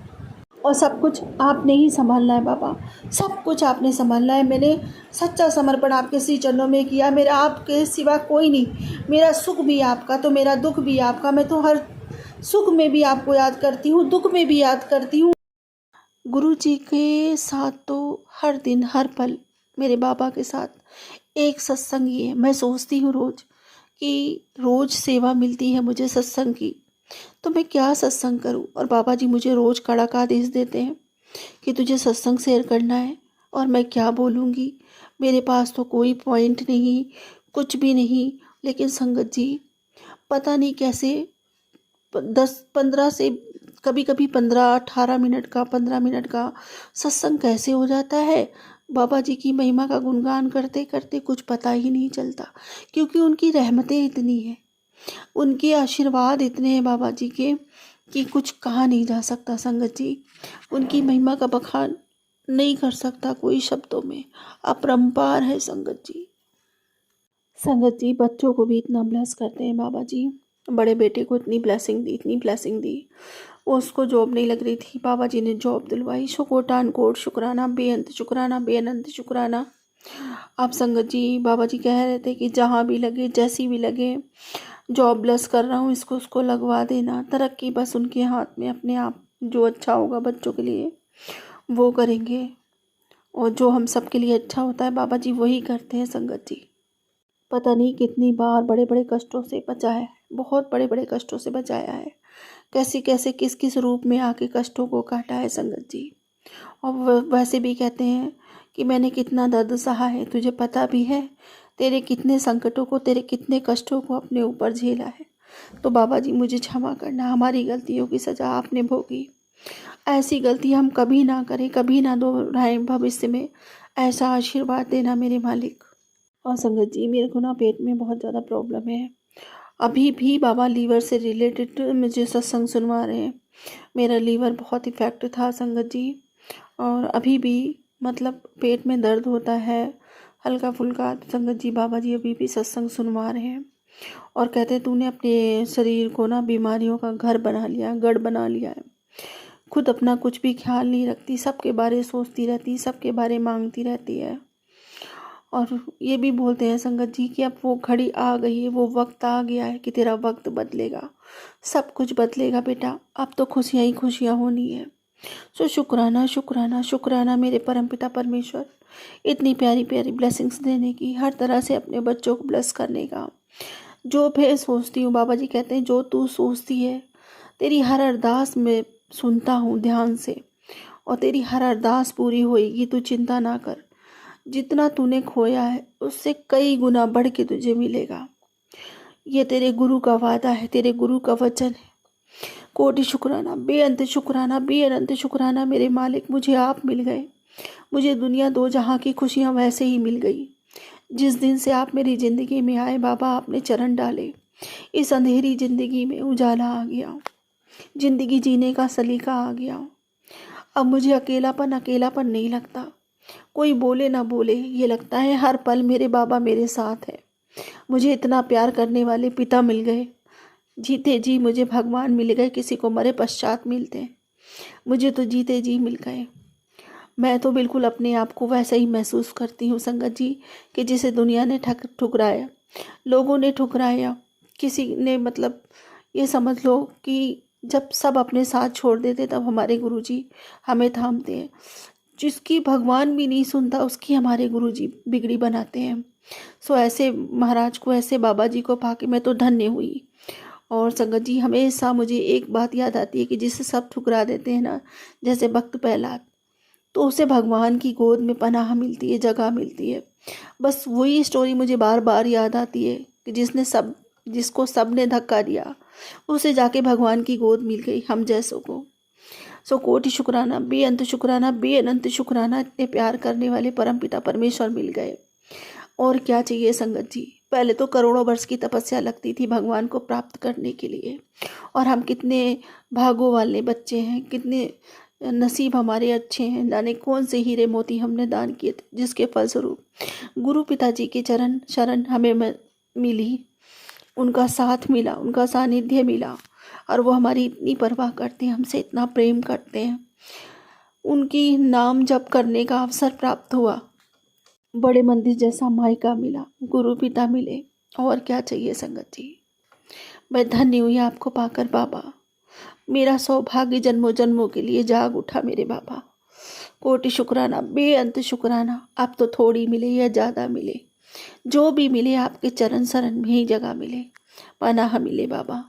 और सब कुछ आपने ही संभालना है बाबा, सब कुछ आपने संभालना है। मैंने सच्चा समर्पण आपके श्री चरणों में किया। मेरा आपके सिवा कोई नहीं। मेरा सुख भी आपका तो मेरा दुख भी आपका। मैं तो हर सुख में भी आपको याद करती हूँ, दुख में भी याद करती हूँ। गुरु जी के साथ तो हर दिन हर पल मेरे बाबा के साथ एक सत्संग ही है। मैं सोचती हूँ रोज़ कि रोज़ सेवा मिलती है मुझे सत्संग की, तो मैं क्या सत्संग करूं। और बाबा जी मुझे रोज़ कड़क आदेश देते हैं कि तुझे सत्संग शेयर करना है, और मैं क्या बोलूँगी। मेरे पास तो कोई पॉइंट नहीं, कुछ भी नहीं। लेकिन संगत जी, पता नहीं कैसे 10-15 से कभी कभी 15-18 मिनट का 15 मिनट का सत्संग कैसे हो जाता है। बाबा जी की महिमा का गुणगान करते करते कुछ पता ही नहीं चलता, क्योंकि उनकी रहमतें इतनी हैं, उनके आशीर्वाद इतने हैं बाबा जी के कि कुछ कहा नहीं जा सकता संगत जी। उनकी महिमा का बखान नहीं कर सकता कोई शब्दों में। अपरंपार है संगत जी। संगत जी, बच्चों को भी इतना ब्लेस करते हैं बाबा जी। बड़े बेटे को इतनी ब्लेसिंग दी, इतनी ब्लेसिंग दी। उसको जॉब नहीं लग रही थी, बाबा जी ने जॉब दिलवाई। शुकोटान कोट शुक्राना, बेअंत शुक्राना, बेअनंत शुक्राना। आप संगत जी, बाबा जी कह रहे थे कि जहाँ भी लगे, जैसी भी लगे, जॉब ब्लेस कर रहा हूँ, इसको उसको लगवा देना। तरक्की बस उनके हाथ में, अपने आप जो अच्छा होगा बच्चों के लिए वो करेंगे, और जो हम सब के लिए अच्छा होता है बाबा जी वही करते हैं संगत जी। पता नहीं कितनी बार बड़े बड़े कष्टों से बचाया है, बहुत बड़े बड़े कष्टों से बचाया है। कैसे कैसे किस किस रूप में आके कष्टों को काटा है संगत जी। और वैसे भी कहते हैं कि मैंने कितना दर्द सहा है, तुझे पता भी है। तेरे कितने संकटों को, तेरे कितने कष्टों को अपने ऊपर झेला है। तो बाबा जी मुझे क्षमा करना, हमारी गलतियों की सज़ा आपने भोगी। ऐसी गलती हम कभी ना करें, कभी ना दोहराएं भविष्य में। ऐसा आशीर्वाद देना मेरे मालिक। और संगत जी, मेरे को ना पेट में बहुत ज़्यादा प्रॉब्लम है। अभी भी बाबा लीवर से रिलेटेड मुझे सत्संग सुनवा रहे हैं। मेरा लीवर बहुत इफेक्ट था संगत जी, और अभी भी मतलब पेट में दर्द होता है हल्का फुल्का। संगत जी, बाबा जी अभी भी सत्संग सुनवा रहे हैं, और कहते हैं तूने अपने शरीर को ना बीमारियों का घर बना लिया, गढ़ बना लिया है। खुद अपना कुछ भी ख्याल नहीं रखती, सबके बारे सोचती रहती, सबके बारे मांगती रहती है। और ये भी बोलते हैं संगत जी कि अब वो घड़ी आ गई है, वो वक्त आ गया है कि तेरा वक्त बदलेगा, सब कुछ बदलेगा बेटा। अब तो खुशियाँ ही खुशियाँ होनी है। सो शुक्राना शुक्राना शुक्राना मेरे परमपिता परमेश्वर, इतनी प्यारी प्यारी ब्लेसिंग्स देने की, हर तरह से अपने बच्चों को ब्लेस करने का। जो भी सोचती हूँ, बाबा जी कहते हैं जो तू सोचती है तेरी हर अरदास में सुनता हूँ ध्यान से, और तेरी हर अरदास पूरी होएगी। तू चिंता ना कर, जितना तूने खोया है उससे कई गुना बढ़ के तुझे मिलेगा। ये तेरे गुरु का वादा है, तेरे गुरु का वचन है। कोटि शुक्राना, बेअंत शुक्राना, बेअनंत शुक्राना मेरे मालिक। मुझे आप मिल गए, मुझे दुनिया दो जहाँ की खुशियाँ वैसे ही मिल गई। जिस दिन से आप मेरी ज़िंदगी में आए बाबा, आपने चरण डाले, इस अंधेरी ज़िंदगी में उजाला आ गया, ज़िंदगी जीने का सलीका आ गया। अब मुझे अकेलापन नहीं लगता। कोई बोले ना बोले, ये लगता है हर पल मेरे बाबा मेरे साथ है। मुझे इतना प्यार करने वाले पिता मिल गए, जीते जी मुझे भगवान मिल गए। किसी को मरे पश्चात मिलते हैं, मुझे तो जीते जी मिल गए। मैं तो बिल्कुल अपने आप को वैसा ही महसूस करती हूँ संगत जी कि जिसे दुनिया ने ठुकराया, लोगों ने ठुकराया, किसी ने मतलब ये समझ लो कि जब सब अपने साथ छोड़ देते तब हमारे गुरुजी हमें थामते हैं। जिसकी भगवान भी नहीं सुनता उसकी हमारे गुरुजी बिगड़ी बनाते हैं। सो ऐसे महाराज को, ऐसे बाबा जी को पाके मैं तो धन्य हुई। और संगत जी, हमेशा मुझे एक बात याद आती है कि जिसे सब ठुकरा देते हैं ना, जैसे भक्त प्रहलाद, तो उसे भगवान की गोद में पनाह मिलती है, जगह मिलती है। बस वही स्टोरी मुझे बार बार याद आती है कि जिसको सब ने धक्का दिया, उसे जाके भगवान की गोद मिल गई, हम जैसों को। सो कोटि शुक्राना, बेअंत शुक्राना, बेअनंत शुक्राना, इतने प्यार करने वाले परमपिता परमेश्वर मिल गए। और क्या चाहिए संगत जी। पहले तो करोड़ों वर्ष की तपस्या लगती थी भगवान को प्राप्त करने के लिए। और हम कितने भागों वाले बच्चे हैं, कितने नसीब हमारे अच्छे हैं, जाने कौन से हीरे मोती हमने दान किए थे, जिसके फलस्वरूप गुरु पिताजी के चरण शरण हमें मिली, उनका साथ मिला, उनका सानिध्य मिला। और वो हमारी इतनी परवाह करते हैं, हमसे इतना प्रेम करते हैं। उनकी नाम जप करने का अवसर प्राप्त हुआ, बड़े मंदिर जैसा मायका मिला, गुरु पिता मिले। और क्या चाहिए संगत जी। मैं धन्य हुई आपको पाकर बाबा। मेरा सौभाग्य जन्मों जन्मों के लिए जाग उठा मेरे बाबा। कोटि शुक्राना, बेअंत शुक्राना। अब तो थोड़ी मिले या ज़्यादा मिले, जो भी मिले आपके चरण शरण में ही जगह मिले, पनाह मिले बाबा।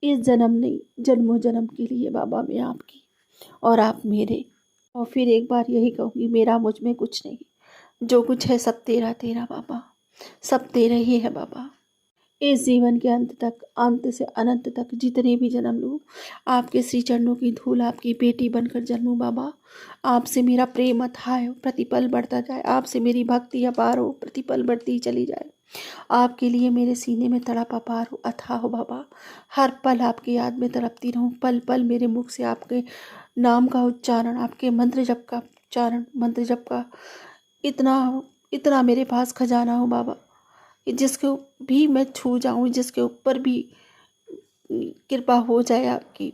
इस जन्म नहीं, जन्मों जन्म के लिए बाबा मैं आपकी और आप मेरे। और फिर एक बार यही कहूँगी, मेरा मुझ में कुछ नहीं, जो कुछ है सब तेरा तेरा बाबा, सब तेरा ही है बाबा। इस जीवन के अंत तक, अंत से अनंत तक जितने भी जन्म लूँ, आपके श्री चरणों की धूल, आपकी बेटी बनकर जन्मूँ बाबा। आपसे मेरा प्रेम अथाह हो, प्रतिपल बढ़ता जाए। आपसे मेरी भक्ति अपार हो, प्रतिपल बढ़ती चली जाए। आपके लिए मेरे सीने में तड़प अपार हो, अथाह हो बाबा। हर पल आपकी याद में तड़पती रहूँ, पल पल मेरे मुख से आपके नाम का उच्चारण, आपके मंत्र जप का उच्चारण, मंत्र जप का इतना इतना मेरे पास खजाना हो बाबा, जिसको भी मैं छू जाऊं, जिसके ऊपर भी कृपा हो जाए आपकी।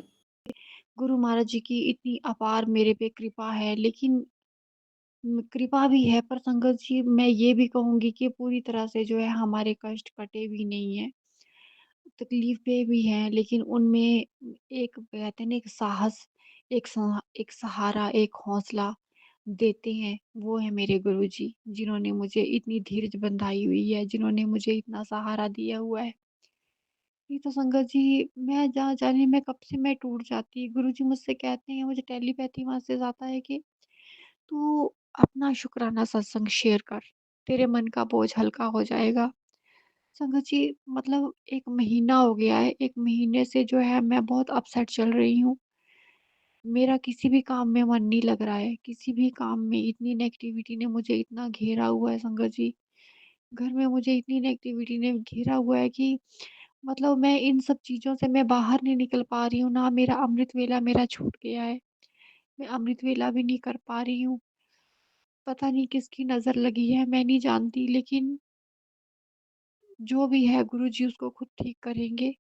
गुरु महाराज जी की इतनी अपार मेरे पे कृपा है, लेकिन कृपा भी है, पर संगत जी मैं ये भी कहूँगी कि पूरी तरह से जो है हमारे कष्ट कटे भी नहीं हैं। तकलीफ़ें भी हैं, लेकिन उनमें एक कहते हैं ना, एक साहस, एक सहारा, एक हौसला देते हैं, वो है मेरे गुरुजी, जिन्होंने मुझे इतनी धीरज बंधाई हुई है, जिन्होंने मुझे इतना सहारा दिया हुआ है। नहीं तो संगत जी, मैं जहाँ जाने मैं कब से मैं टूट जाती। गुरुजी मुझसे कहते हैं, मुझे टेलीपैथी मैसेज आता है कि तू अपना शुक्राना सत्संग शेयर कर, तेरे मन का बोझ हल्का हो जाएगा। संगत जी, मतलब 1 महीना हो गया है, 1 महीने से जो है मैं बहुत अपसेट चल रही हूँ। मेरा किसी भी काम में मन नहीं लग रहा है, किसी भी काम में इतनी नेगेटिविटी ने मुझे इतना घेरा हुआ है संगत जी। घर में मुझे इतनी नेगेटिविटी ने घेरा हुआ है कि मतलब मैं इन सब चीज़ों से मैं बाहर नहीं निकल पा रही हूँ, ना मेरा अमृत वेला मेरा छूट गया है। मैं अमृत वेला भी नहीं कर पा रही हूँ। पता नहीं किसकी नज़र लगी है, मैं नहीं जानती, लेकिन जो भी है गुरुजी उसको खुद ठीक करेंगे।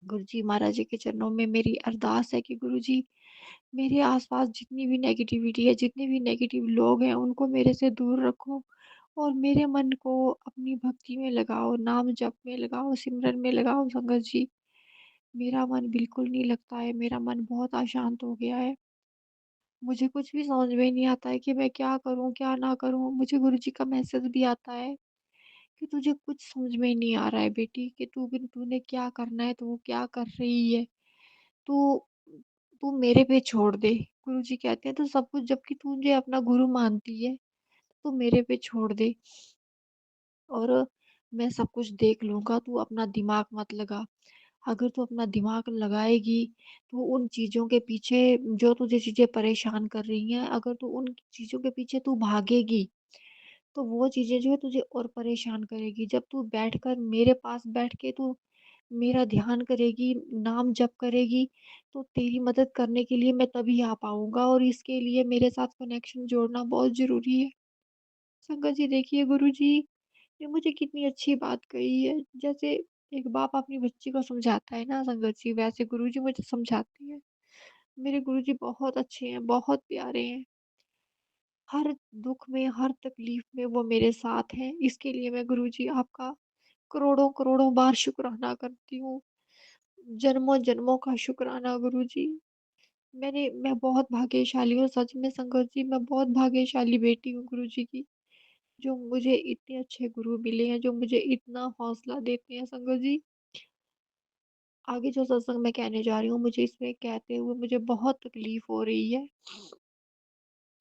गुरुजी महाराज जी के चरणों में मेरी अरदास है कि गुरुजी मेरे आस-पास जितनी भी नेगेटिविटी है, जितने भी नेगेटिव लोग हैं, उनको मेरे से दूर रखो और मेरे मन को अपनी भक्ति में लगाओ, नाम जप में लगाओ, सिमरन में लगाओ संगत जी। मेरा मन बिल्कुल नहीं लगता है, मेरा मन बहुत अशांत हो गया है। मुझे कुछ भी समझ में नहीं आता है कि मैं क्या करूँ, क्या ना करूँ? मुझे गुरुजी का मैसेज भी आता है कि तुझे कुछ समझ में नहीं आ रहा है बेटी, कि तूने क्या करना है, तू क्या कर रही है। तू तू मेरे पे छोड़ दे। गुरुजी कहते हैं तू सब कुछ, जबकि तू मुझे अपना गुरु मानती है, तो मेरे पे छोड़ दे और मैं सब कुछ देख लूँगा, तू अपना दिमाग मत लगा। अगर तू अपना दिमाग लगाएगी, तो उन चीज़ों के पीछे, जो तुझे चीज़ें परेशान कर रही हैं, अगर तू उन चीज़ों के पीछे तू भागेगी, तो वो चीज़ें जो है तुझे और परेशान करेगी। जब तू बैठकर मेरे पास बैठ के तू मेरा ध्यान करेगी, नाम जप करेगी, तो तेरी मदद करने के लिए मैं तभी आ पाऊँगा और इसके लिए मेरे साथ कनेक्शन जोड़ना बहुत ज़रूरी है। संगत जी देखिए, गुरुजी ने मुझे कितनी अच्छी बात कही है। जैसे एक बाप अपनी बच्ची को समझाता है ना संगत जी, वैसे गुरुजी मुझे समझाती है। मेरे गुरुजी बहुत अच्छे हैं, बहुत प्यारे हैं। हर दुःख में, हर तकलीफ़ में वो मेरे साथ हैं। इसके लिए मैं गुरुजी आपका करोड़ों-करोड़ों बार शुक्राना करती हूँ। जन्मों-जन्मों का शुक्राना गुरुजी। मैं बहुत भाग्यशाली हूँ, सच में संगत जी, मैं बहुत भाग्यशाली बेटी हूँ गुरुजी की, जो मुझे इतने अच्छे गुरु मिले हैं, जो मुझे इतना हौसला देते हैं संगत जी। आगे जो सत्संग मैं कहने जा रही हूँ, मुझे इसमें कहते हुए मुझे बहुत तकलीफ़ हो रही है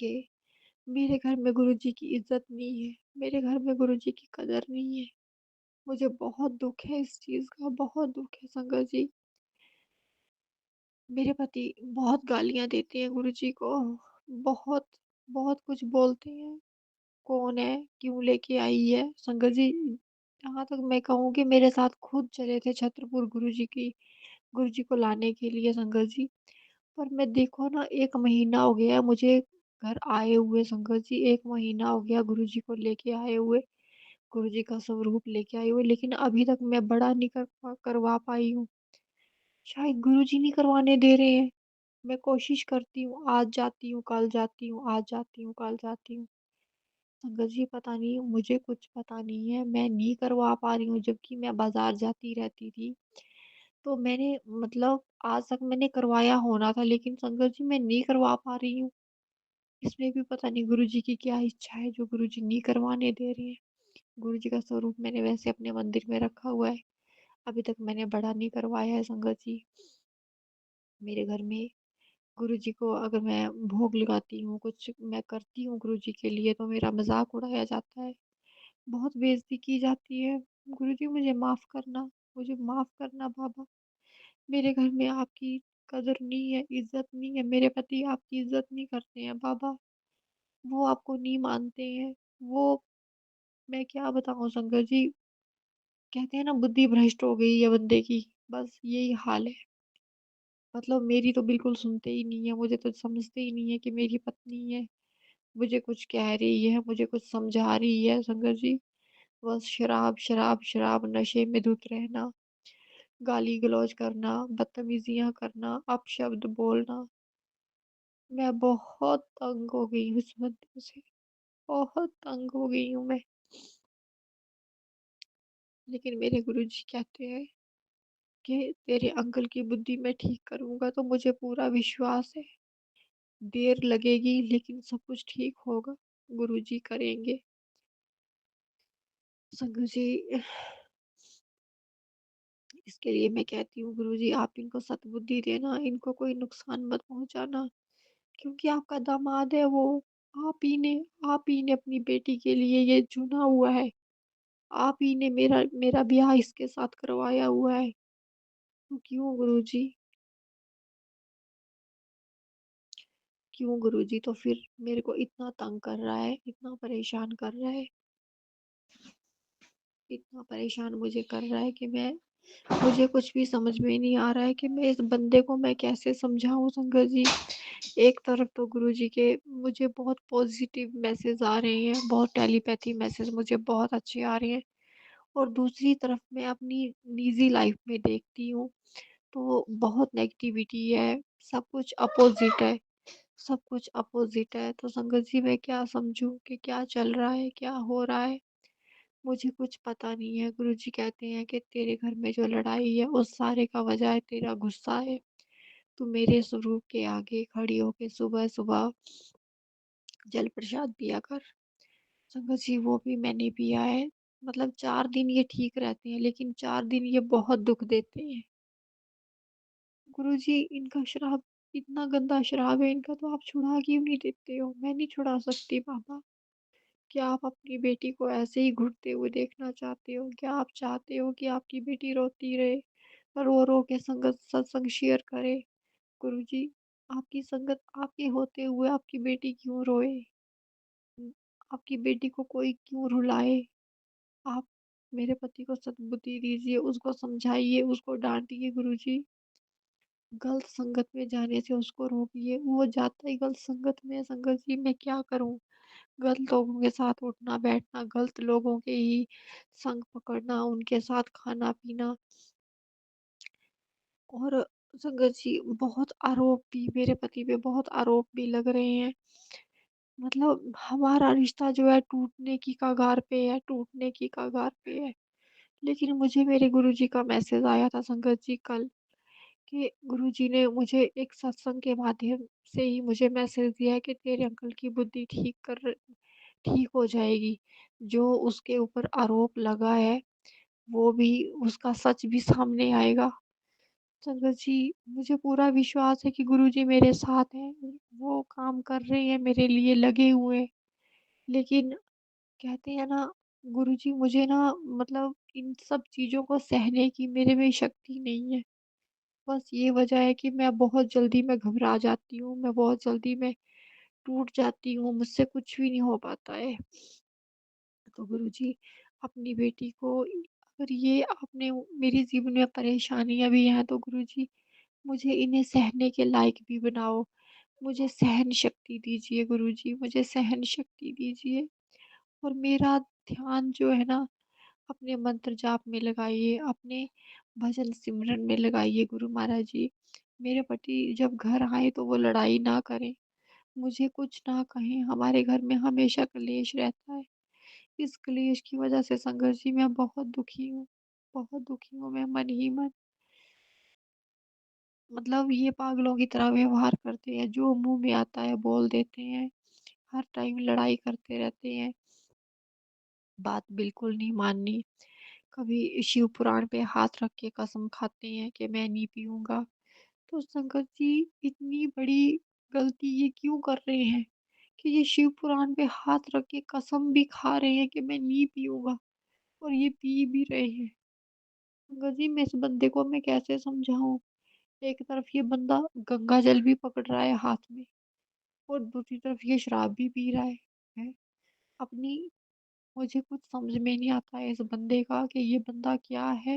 कि मेरे घर में गुरुजी की इज़्ज़त नहीं है, मेरे घर में गुरुजी की कदर नहीं है। मुझे बहुत दुःख है इस चीज़ का, बहुत दुःख है संगत जी। मेरे पति बहुत गालियाँ देते हैं गुरुजी को, बहुत, बहुत कुछ बोलते हैं। कौन है? क्यों लेके आई है? संगत जी, यहाँ तक मैं कहूँ कि मेरे साथ खुद चले थे छतरपुर गुरुजी को लाने के लिए संगत जी। पर मैं देखो ना, 1 महीना हो गया है मुझे घर आए हुए संगत जी, 1 महीना हो गया गुरुजी को लेके आए हुए, गुरुजी का स्वरूप लेके आए हुए, लेकिन अभी तक मैं बड़ा नहीं करवा पाई हूँ। शायद गुरुजी नहीं करवाने दे रहे हैं। मैं कोशिश करती हूँ, आज जाती हूँ, कल जाती हूँ, आज जाती हूँ, कल जाती हूँ। संगत जी, पता नहीं, मुझे कुछ पता नहीं है, मैं नहीं करवा पा रही हूँ, जबकि मैं बाज़ार जाती रहती थी। तो मैंने मतलब आज तक मैंने करवाया होना था, लेकिन संगत जी मैं नहीं करवा पा रही हूँ। इसमें भी पता नहीं गुरुजी की क्या इच्छा है, जो गुरुजी नहीं करवाने दे रहे हैं। गुरुजी का स्वरूप मैंने वैसे अपने मंदिर में रखा हुआ है, अभी तक मैंने बड़ा नहीं करवाया है संगत जी। मेरे घर में गुरुजी को अगर मैं भोग लगाती हूँ, कुछ मैं करती हूँ गुरुजी के लिए, तो मेरा मज़ाक उड़ाया जाता है, बहुत बेइज़्ज़ती की जाती है। गुरुजी, मुझे माफ़ करना, मुझे माफ़ करना बाबा। मेरे घर में आपकी कदर नहीं है, इज़्ज़त नहीं है, मेरे पति आपकी इज़्ज़त नहीं करते हैं बाबा, वो आपको नहीं मानते हैं। वो मैं क्या बताऊँ संगत जी, कहते हैं ना, बुद्धि भ्रष्ट हो गई है बंदे की, बस यही हाल है। मतलब मेरी तो बिल्कुल सुनते ही नहीं है, मुझे तो समझते ही नहीं है कि मेरी पत्नी है, मुझे कुछ कह रही है, मुझे कुछ समझा रही है संगत जी। बस शराब, शराब, शराब, नशे में धुत रहना, गाली-गलौज करना, बदतमीज़ियाँ करना, अपशब्द बोलना। मैं बहुत तंग हो गई हूँ इस बंदे से, बहुत तंग हो गई हूँ मैं। लेकिन मेरे गुरुजी कहते हैं कि तेरे अंकल की बुद्धि मैं ठीक करूँगा, तो मुझे पूरा विश्वास है। देर लगेगी लेकिन सब कुछ ठीक होगा, गुरुजी करेंगे। संगत जी, इसके लिए मैं कहती हूँ गुरुजी, आप इनको सद्बुद्धि देना, इनको कोई नुकसान मत पहुँचाना, क्योंकि आपका दामाद है वो। आप ही ने अपनी बेटी के लिए ये चुना हुआ है। आप ही ने मेरा मेरा ब्याह इसके साथ करवाया हुआ है। तो क्यों गुरुजी? क्यों गुरुजी? तो फिर मेरे को इतना तंग कर रहा है, इतना परेशान कर रहा है, इतना परेशान मुझे कर रहा है कि मुझे कुछ भी समझ में नहीं आ रहा है कि मैं इस बंदे को मैं कैसे समझाऊँ संगत जी। एक तरफ तो गुरुजी के मुझे बहुत पॉज़िटिव मैसेज आ रहे हैं, बहुत टेलीपैथी मैसेज मुझे बहुत अच्छे आ रहे हैं, और दूसरी तरफ मैं अपनी निजी लाइफ़ में देखती हूँ, तो बहुत नेगेटिविटी है, सब कुछ अपोज़िट है, सब कुछ अपोज़िट है। तो संगत जी, मैं क्या समझूँ कि क्या चल रहा है, क्या हो रहा है? मुझे कुछ पता नहीं है। गुरुजी कहते हैं कि तेरे घर में जो लड़ाई है, उस सारे का वजह है तेरा गुस्सा है। तू मेरे स्वरूप के आगे खड़ी होके सुबह-सुबह जल प्रसाद पिया कर। संगत जी, वो भी मैंने पिया है। मतलब 4 दिन ये ठीक रहते हैं, लेकिन 4 दिन ये बहुत दुःख देते हैं। गुरुजी, इनका श्राप इतना गंदा श्राप है इनका, तो आप छुड़ा क्यों नहीं देते हो? मैं नहीं छुड़ा सकती बाबा। क्या आप अपनी बेटी को ऐसे ही घुटते हुए देखना चाहते हो? क्या आप चाहते हो कि आपकी बेटी रोती रहे, रो-रो के संगत सत्संग शेयर करे? गुरुजी, आपकी संगत आपके होते हुए आपकी बेटी क्यों रोए? उम, आपकी बेटी को कोई क्यों रुलाए? आप मेरे पति को सद्बुद्धि दीजिए, उसको समझाइए, उसको डाँटिए गुरुजी। गलत संगत में जाने से उसको रोकिए, वो जाता ही गलत संगत में है संगत जी, मैं क्या करूँ? गलत लोगों के साथ उठना-बैठना, गलत लोगों के ही संग पकड़ना, उनके साथ खाना-पीना, और संगत जी, बहुत आरोप भी मेरे पति पे बहुत आरोप भी लग रहे हैं। मतलब हमारा रिश्ता जो है टूटने की कगार पे है, टूटने की कगार पे है। लेकिन मुझे मेरे गुरुजी का मैसेज आया था संगत जी कल। कि गुरुजी ने मुझे एक सत्संग के माध्यम से ही मुझे मैसेज दिया है कि तेरे अंकल की बुद्धि ठीक हो जाएगी। जो उसके ऊपर आरोप लगा है, वो भी उसका सच भी सामने आएगा। संगत जी, मुझे पूरा विश्वास है कि गुरुजी मेरे साथ हैं, वो काम कर रहे हैं, मेरे लिए लगे हुए हैं। लेकिन कहते हैं ना, गुरुजी मुझे ना मतलब इन सब चीज़ों को सहने की मेरे में शक्ति नहीं है। बस ये वजह है कि मैं बहुत जल्दी मैं घबरा जाती हूँ, मैं बहुत जल्दी मैं टूट जाती हूँ, मुझसे कुछ भी नहीं हो पाता है। तो गुरुजी, अपनी बेटी को अगर ये आपने मेरे जीवन में परेशानियाँ भी हैं तो गुरुजी मुझे इन्हें सहने के लायक भी बनाओ। मुझे सहन शक्ति दीजिए गुरुजी, मुझे सहन शक्ति दीजिए। और मेरा ध्यान जो है ना, अपने मंत्र जाप में लगाइए, अपने भजन सिमरन में लगाइए गुरु महाराज जी। मेरे पति जब घर आएँ तो वो लड़ाई ना करें, मुझे कुछ ना कहें, हमारे घर में हमेशा क्लेश रहता है। इस क्लेश की वजह से संघर्ष जी मैं बहुत दुखी हूँ मैं मन ही मन। मतलब ये पागलों की तरह व्यवहार करते हैं, जो मुँह में आता है बोल देते हैं, हर टाइम लड़ाई करते रहते हैं, बात बिल्कुल नहीं माननी। कभी शिव पुराण पे हाथ रख के कसम खाते हैं कि मैं नहीं पीऊँगा। तो संगत जी, इतनी बड़ी गलती ये क्यों कर रहे हैं कि ये शिव पुराण पे हाथ रख के कसम भी खा रहे हैं कि मैं नहीं पीऊँगा और ये पी भी रहे हैं। संगत जी, मैं इस बंदे को मैं कैसे समझाऊँ? एक तरफ ये बंदा गंगा जल भी पकड़ रहा है हाथ में और दूसरी तरफ ये शराब भी पी रहा है। हैं? अपनी मुझे कुछ समझ में नहीं आता है इस बंदे का कि ये बंदा क्या है?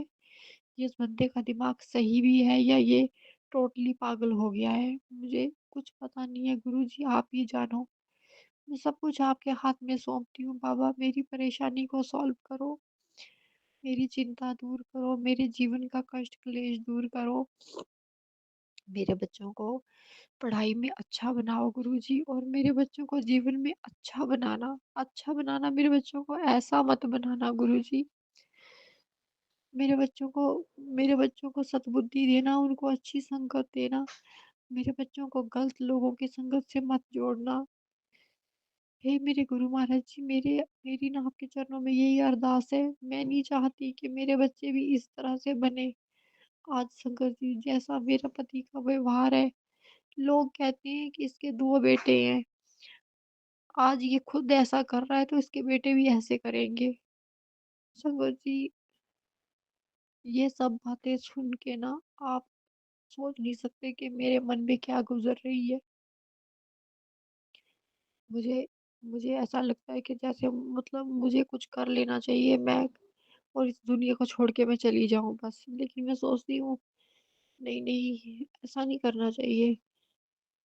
ये इस बंदे का दिमाग सही भी है या ये टोटली पागल हो गया है? मुझे कुछ पता नहीं है गुरुजी, आप ही जानो। मैं सब कुछ आपके हाथ में सौंपती हूँ बाबा, मेरी परेशानी को सॉल्व करो, मेरी चिंता दूर करो, मेरे जीवन का कष्ट क्लेश दूर करो। मेरे बच्चों को पढ़ाई में अच्छा बनाओ गुरुजी और मेरे बच्चों को जीवन में अच्छा बनाना, मेरे बच्चों को ऐसा मत बनाना गुरुजी। मेरे बच्चों को मेरे बच्चों को सद्बुद्धि देना, उनको अच्छी संगत देना। मेरे बच्चों को गलत लोगों की संगत से मत जोड़ना। हे मेरे गुरु महाराज जी, मेरी ना आपके चरणों में यही अरदास है। मैं नहीं चाहती कि मेरे बच्चे भी इस तरह से बने। आज संगत जी, जैसा मेरा पति का व्यवहार है, लोग कहते हैं कि इसके 2 बेटे हैं। आज ये खुद ऐसा कर रहा है तो इसके बेटे भी ऐसे करेंगे। संगत जी, ये सब बातें सुन के ना आप सोच नहीं सकते कि मेरे मन में क्या गुज़र रही है। मुझे मुझे ऐसा लगता है कि जैसे मतलब मुझे कुछ कर लेना चाहिए मैं और इस दुनिया को छोड़ के मैं चली जाऊँ बस। लेकिन मैं सोचती हूँ नहीं, नहीं, ऐसा नहीं करना चाहिए।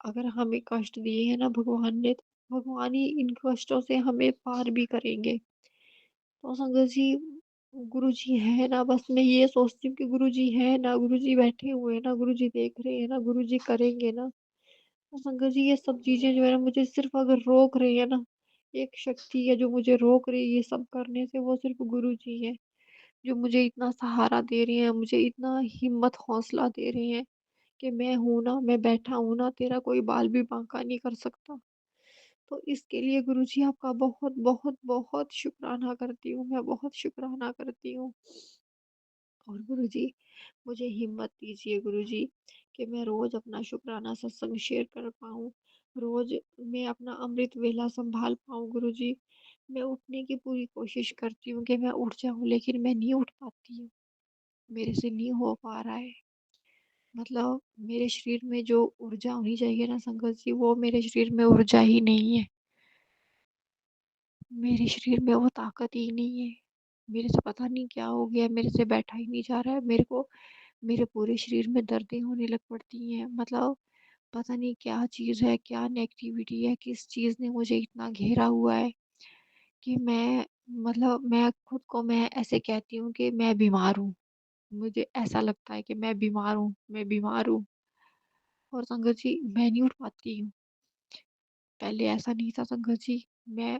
अगर हमें कष्ट दिए हैं ना भगवान ने, तो भगवान ही इन कष्टों से हमें पार भी करेंगे। तो संगत जी, गुरुजी है ना, बस मैं ये सोचती हूँ कि गुरुजी है ना, गुरुजी बैठे हुए हैं ना, गुरुजी देख रहे हैं ना, गुरुजी करेंगे ना। तो संगत जी, ये सब चीज़ें जो है ना मुझे सिर्फ़ अगर रोक रही है ना, एक शक्ति है जो मुझे रोक रही है ये सब करने से, वो सिर्फ़ गुरुजी हैं। जो मुझे इतना सहारा दे रही हैं, मुझे इतना हिम्मत हौसला दे रही हैं कि मैं हूँ ना, मैं बैठा हूँ ना, तेरा कोई बाल भी बांका नहीं कर सकता। तो इसके लिए गुरुजी आपका बहुत बहुत बहुत शुक्राना करती हूँ, मैं बहुत शुक्राना करती हूँ। और गुरुजी, मुझे हिम्मत दीजिए गुरुजी कि मैं रोज़ अपना शुक्राना सत्संग शेयर कर पाऊँ। रोज़ मैं अपना अमृत वेला सँभाल पाऊँ गुरुजी। मैं उठने की पूरी कोशिश करती हूँ कि मैं उठ जाऊँ, लेकिन मैं नहीं उठ पाती हूँ। मेरे से नहीं हो पा रहा है। मतलब मेरे शरीर में जो ऊर्जा होनी चाहिए ना संगत जी, वो मेरे शरीर में ऊर्जा ही नहीं है। मेरे शरीर में वो ताकत ही नहीं है। मेरे से पता नहीं क्या हो गया है, मेरे से बैठा ही नहीं जा रहा है। मेरे को मेरे पूरे शरीर में दर्दें होने लग पड़ती हैं। मतलब पता नहीं क्या चीज़ है, क्या नेगेटिविटी है, किस चीज़ ने मुझे इतना घेरा हुआ है कि मैं खुद को मैं ऐसे कहती हूँ कि मैं बीमार हूँ। मुझे ऐसा लगता है कि मैं बीमार हूँ, मैं बीमार हूँ। और संगत जी, मैं नहीं उठ पाती हूँ। पहले ऐसा नहीं था संगत जी, मैं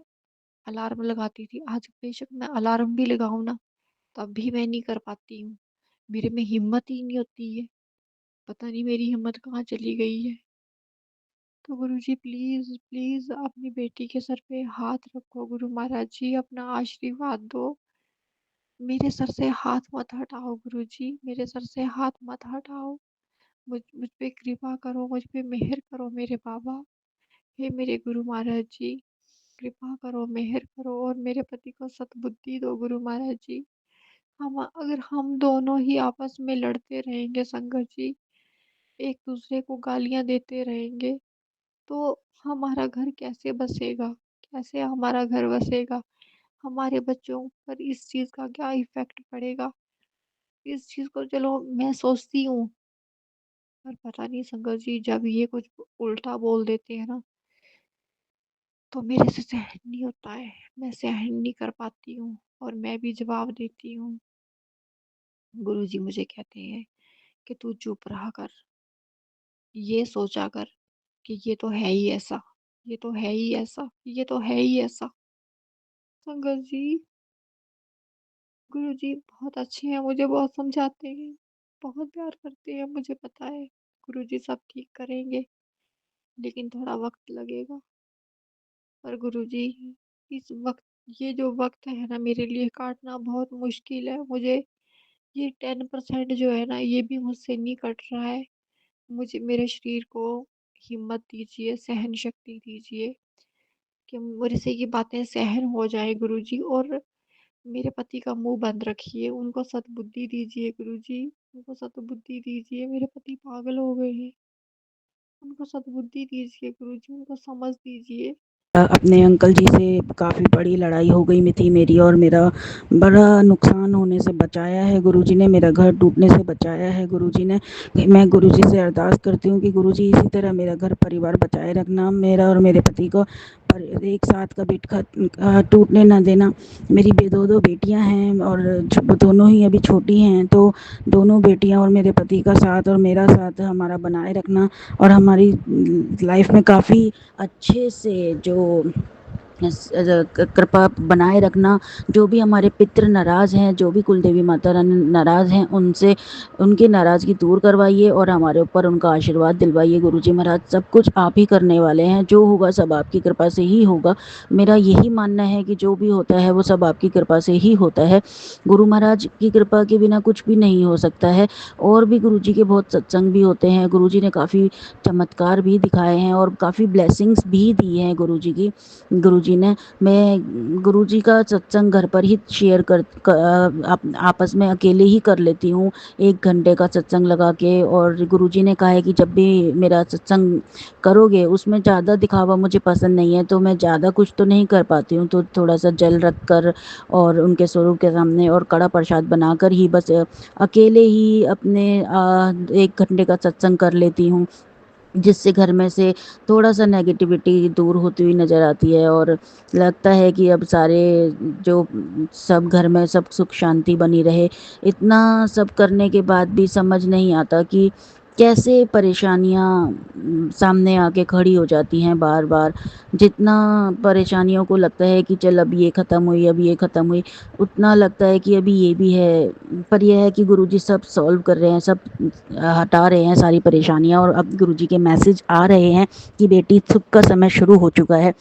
अलार्म लगाती थी। आज बेशक मैं अलार्म भी लगाऊँ ना, तब भी मैं नहीं कर पाती हूँ। मेरे में हिम्मत ही नहीं होती है। पता नहीं मेरी हिम्मत कहाँ चली गई है। तो गुरुजी प्लीज़, प्लीज़ अपनी बेटी के सर पे हाथ रखो गुरु महाराज जी, अपना आशीर्वाद दो। मेरे सर से हाथ मत हटाओ गुरुजी, मेरे सर से हाथ मत हटाओ। मुझ पे कृपा करो, मुझ पे मेहर करो मेरे बाबा। हे मेरे गुरु महाराज जी, कृपा करो, मेहर करो और मेरे पति को सद्बुद्धि दो गुरु महाराज जी। हम अगर हम दोनों ही आपस में लड़ते रहेंगे संगत जी, एक दूसरे को गालियाँ देते रहेंगे, तो हमारा घर कैसे बसेगा? कैसे हमारा घर बसेगा? हमारे बच्चों पर इस चीज़ का क्या इफ़ेक्ट पड़ेगा? इस चीज़ को चलो मैं सोचती हूँ, पर पता नहीं संगत जी जब ये कुछ उल्टा बोल देते हैं ना, तो मेरे से सहन नहीं होता है। मैं सहन नहीं कर पाती हूँ और मैं भी जवाब देती हूँ। गुरुजी मुझे कहते हैं कि तू चुप रहा कर, ये सोचा कर कि ये तो है ही ऐसा, ये तो है ही ऐसा, ये तो है ही ऐसा। संगत जी, गुरुजी बहुत अच्छे हैं, मुझे बहुत समझाते हैं, बहुत प्यार करते हैं, मुझे पता है। गुरुजी सब ठीक करेंगे, लेकिन थोड़ा वक़्त लगेगा। पर गुरुजी इस वक़्त ये जो वक़्त है ना मेरे लिए काटना बहुत मुश्किल है। मुझे ये 10% जो है ना ये भी मुझसे नहीं कट रहा है। मुझे मेरे शरीर को हिम्मत दीजिए, सहन शक्ति दीजिए कि मेरे से ये बातें सहन हो जाएँ गुरुजी और मेरे पति का मुँह बंद रखिए, उनको सद्बुद्धि दीजिए गुरुजी, उनको सद्बुद्धि दीजिए, मेरे पति पागल हो गए हैं। उनको सद्बुद्धि दीजिए गुरुजी, उनको समझ दीजिए। अपने अंकल जी से काफ़ी बड़ी लड़ाई हो गई थी मेरी और मेरा बड़ा नुकसान होने से बचाया है गुरुजी ने, मेरा घर टूटने से बचाया है गुरुजी ने। मैं गुरुजी से अरदास करती हूँ कि गुरुजी इसी तरह मेरा घर परिवार बचाए रखना, मेरा और मेरे पति को पर एक साथ कभी टूटने ना देना। मेरी दो बेटियां हैं और दोनों ही अभी छोटी हैं, तो दोनों बेटियां और मेरे पति का साथ और मेरा साथ हमारा बनाए रखना और हमारी लाइफ में काफ़ी अच्छे से जो कृपा बनाए रखना। जो भी हमारे पितृ नाराज़ हैं, जो भी कुल देवी माता रानी नाराज़ हैं, उनसे उनकी नाराज़गी दूर करवाइए और हमारे ऊपर उनका आशीर्वाद दिलवाइए। गुरुजी महाराज सब कुछ आप ही करने वाले हैं, जो होगा सब आपकी कृपा से ही होगा। मेरा यही मानना है कि जो भी होता है वो सब आपकी कृपा से ही होता है। गुरु महाराज की कृपा के बिना कुछ भी नहीं हो सकता है। और भी गुरुजी के बहुत सत्संग भी होते हैं, गुरुजी ने काफ़ी चमत्कार भी दिखाए हैं और काफ़ी ब्लेसिंग्स भी दी हैं गुरुजी की। गुरुजी ने मैं गुरुजी का सत्संग घर पर ही शेयर आपस में अकेले ही कर लेती हूँ 1 घंटे का सत्संग लगा के। और गुरुजी ने कहा है कि जब भी मेरा सत्संग करोगे उसमें ज़्यादा दिखावा मुझे पसंद नहीं है, तो मैं ज़्यादा कुछ तो नहीं कर पाती हूँ, तो थोड़ा सा जल रख कर और उनके स्वरूप के सामने और कड़ा प्रसाद बनाकर ही बस अकेले ही अपने 1 घंटे का सत्संग कर लेती हूँ, जिससे घर में से थोड़ा-सा नेगेटिविटी दूर होती हुई नज़र आती है और लगता है कि अब सारे जो सब घर में सब सुख शांति बनी रहे। इतना सब करने के बाद भी समझ नहीं आता कि कैसे परेशानियाँ सामने आके खड़ी हो जाती हैं बार-बार। जितना परेशानियों को लगता है कि चल अब ये ख़त्म हुई, अब ये ख़त्म हुई, उतना लगता है कि अभी ये भी है। पर यह है कि गुरुजी सब सॉल्व कर रहे हैं, सब हटा रहे हैं सारी परेशानियाँ और अब गुरुजी के मैसेज आ रहे हैं कि बेटी सुख का समय शुरू हो चुका है,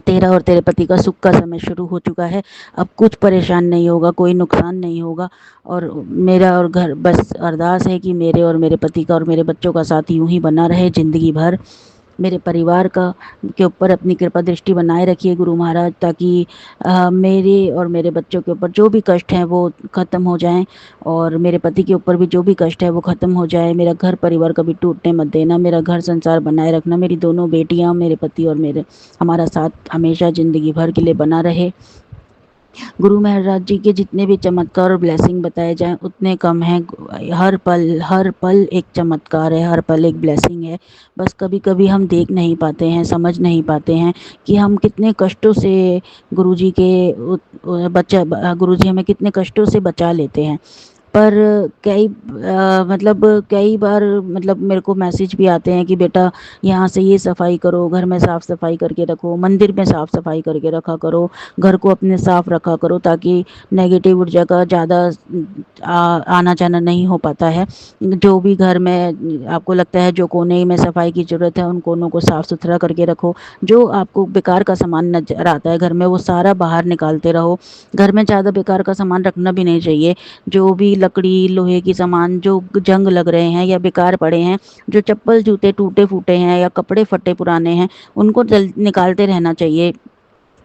तेरा और तेरे पति का सुख का समय शुरू हो चुका है। अब कुछ परेशान नहीं होगा, कोई नुकसान नहीं होगा। और मेरा और घर बस अरदास है कि मेरे और मेरे पति का और मेरे बच्चों का साथ यूं ही बना रहे ज़िंदगी भर। मेरे परिवार का के ऊपर अपनी कृपा दृष्टि बनाए रखिए गुरु महाराज, ताकि मेरे और मेरे बच्चों के ऊपर जो भी कष्ट हैं वो ख़त्म हो जाएं और मेरे पति के ऊपर भी जो भी कष्ट है वो ख़त्म हो जाए। मेरा घर परिवार कभी टूटने मत देना, मेरा घर संसार बनाए रखना, मेरी दोनों बेटियां, मेरे पति और मेरे हमारा साथ हमेशा ज़िंदगी भर के लिए बना रहे। गुरु महाराज जी के जितने भी चमत्कार और ब्लेसिंग बताए जाएं उतने कम हैं। हर पल एक चमत्कार है, हर पल एक ब्लेसिंग है। बस कभी कभी हम देख नहीं पाते हैं, समझ नहीं पाते हैं कि हम कितने कष्टों से गुरुजी के गुरुजी हमें कितने कष्टों से बचा लेते हैं। पर कई बार मतलब मेरे को मैसेज भी आते हैं कि बेटा यहाँ से ये सफाई करो, घर में साफ़ सफाई करके रखो, मंदिर में साफ़ सफाई करके रखा करो, घर को अपने साफ़ रखा करो, ताकि नेगेटिव ऊर्जा का ज़्यादा आना जाना नहीं हो पाता है। जो भी घर में आपको लगता है जो कोने में सफाई की ज़रूरत है, उन कोनों को साफ़ सुथरा करके रखो। जो आपको बेकार का सामान नज़र आता है घर में, वो सारा बाहर निकालते रहो। घर में ज़्यादा बेकार का सामान रखना भी नहीं चाहिए। जो भी लकड़ी, लोहे की सामान जो जंग लग रहे हैं या बेकार पड़े हैं, जो चप्पल जूते टूटे फूटे हैं या कपड़े फटे पुराने हैं, उनको निकालते रहना चाहिए,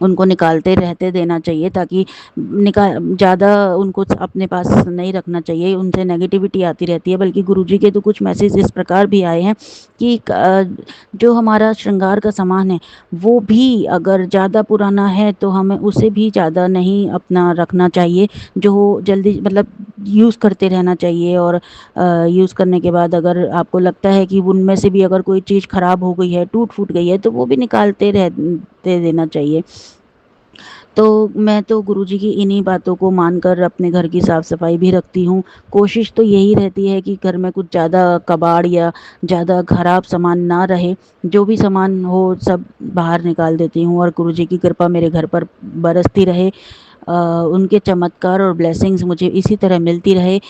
उनको निकालते रहते देना चाहिए, ताकि ज़्यादा उनको अपने पास नहीं रखना चाहिए, उनसे नेगेटिविटी आती रहती है। बल्कि गुरुजी के तो कुछ मैसेज इस प्रकार भी आए हैं कि जो हमारा श्रृंगार का सामान है वो भी अगर ज़्यादा पुराना है तो हमें उसे भी ज़्यादा नहीं अपना रखना चाहिए, जो जल्दी मतलब यूज़ करते रहना चाहिए। और यूज़ करने के बाद अगर आपको लगता है कि उनमें से भी अगर कोई चीज़ ख़राब हो गई है, टूट फूट गई है, तो वो भी निकालते देना चाहिए। तो मैं तो गुरुजी की इन्हीं बातों को मानकर अपने घर की साफ़ सफाई भी रखती हूँ। कोशिश तो यही रहती है कि घर में कुछ ज़्यादा कबाड़ या ज़्यादा ख़राब सामान ना रहे। जो भी सामान हो सब बाहर निकाल देती हूँ, और गुरुजी की कृपा मेरे घर पर बरसती रहे। उनके चमत्कार और ब्लेसिंग्स मुझे इसी तरह मिलती रहे।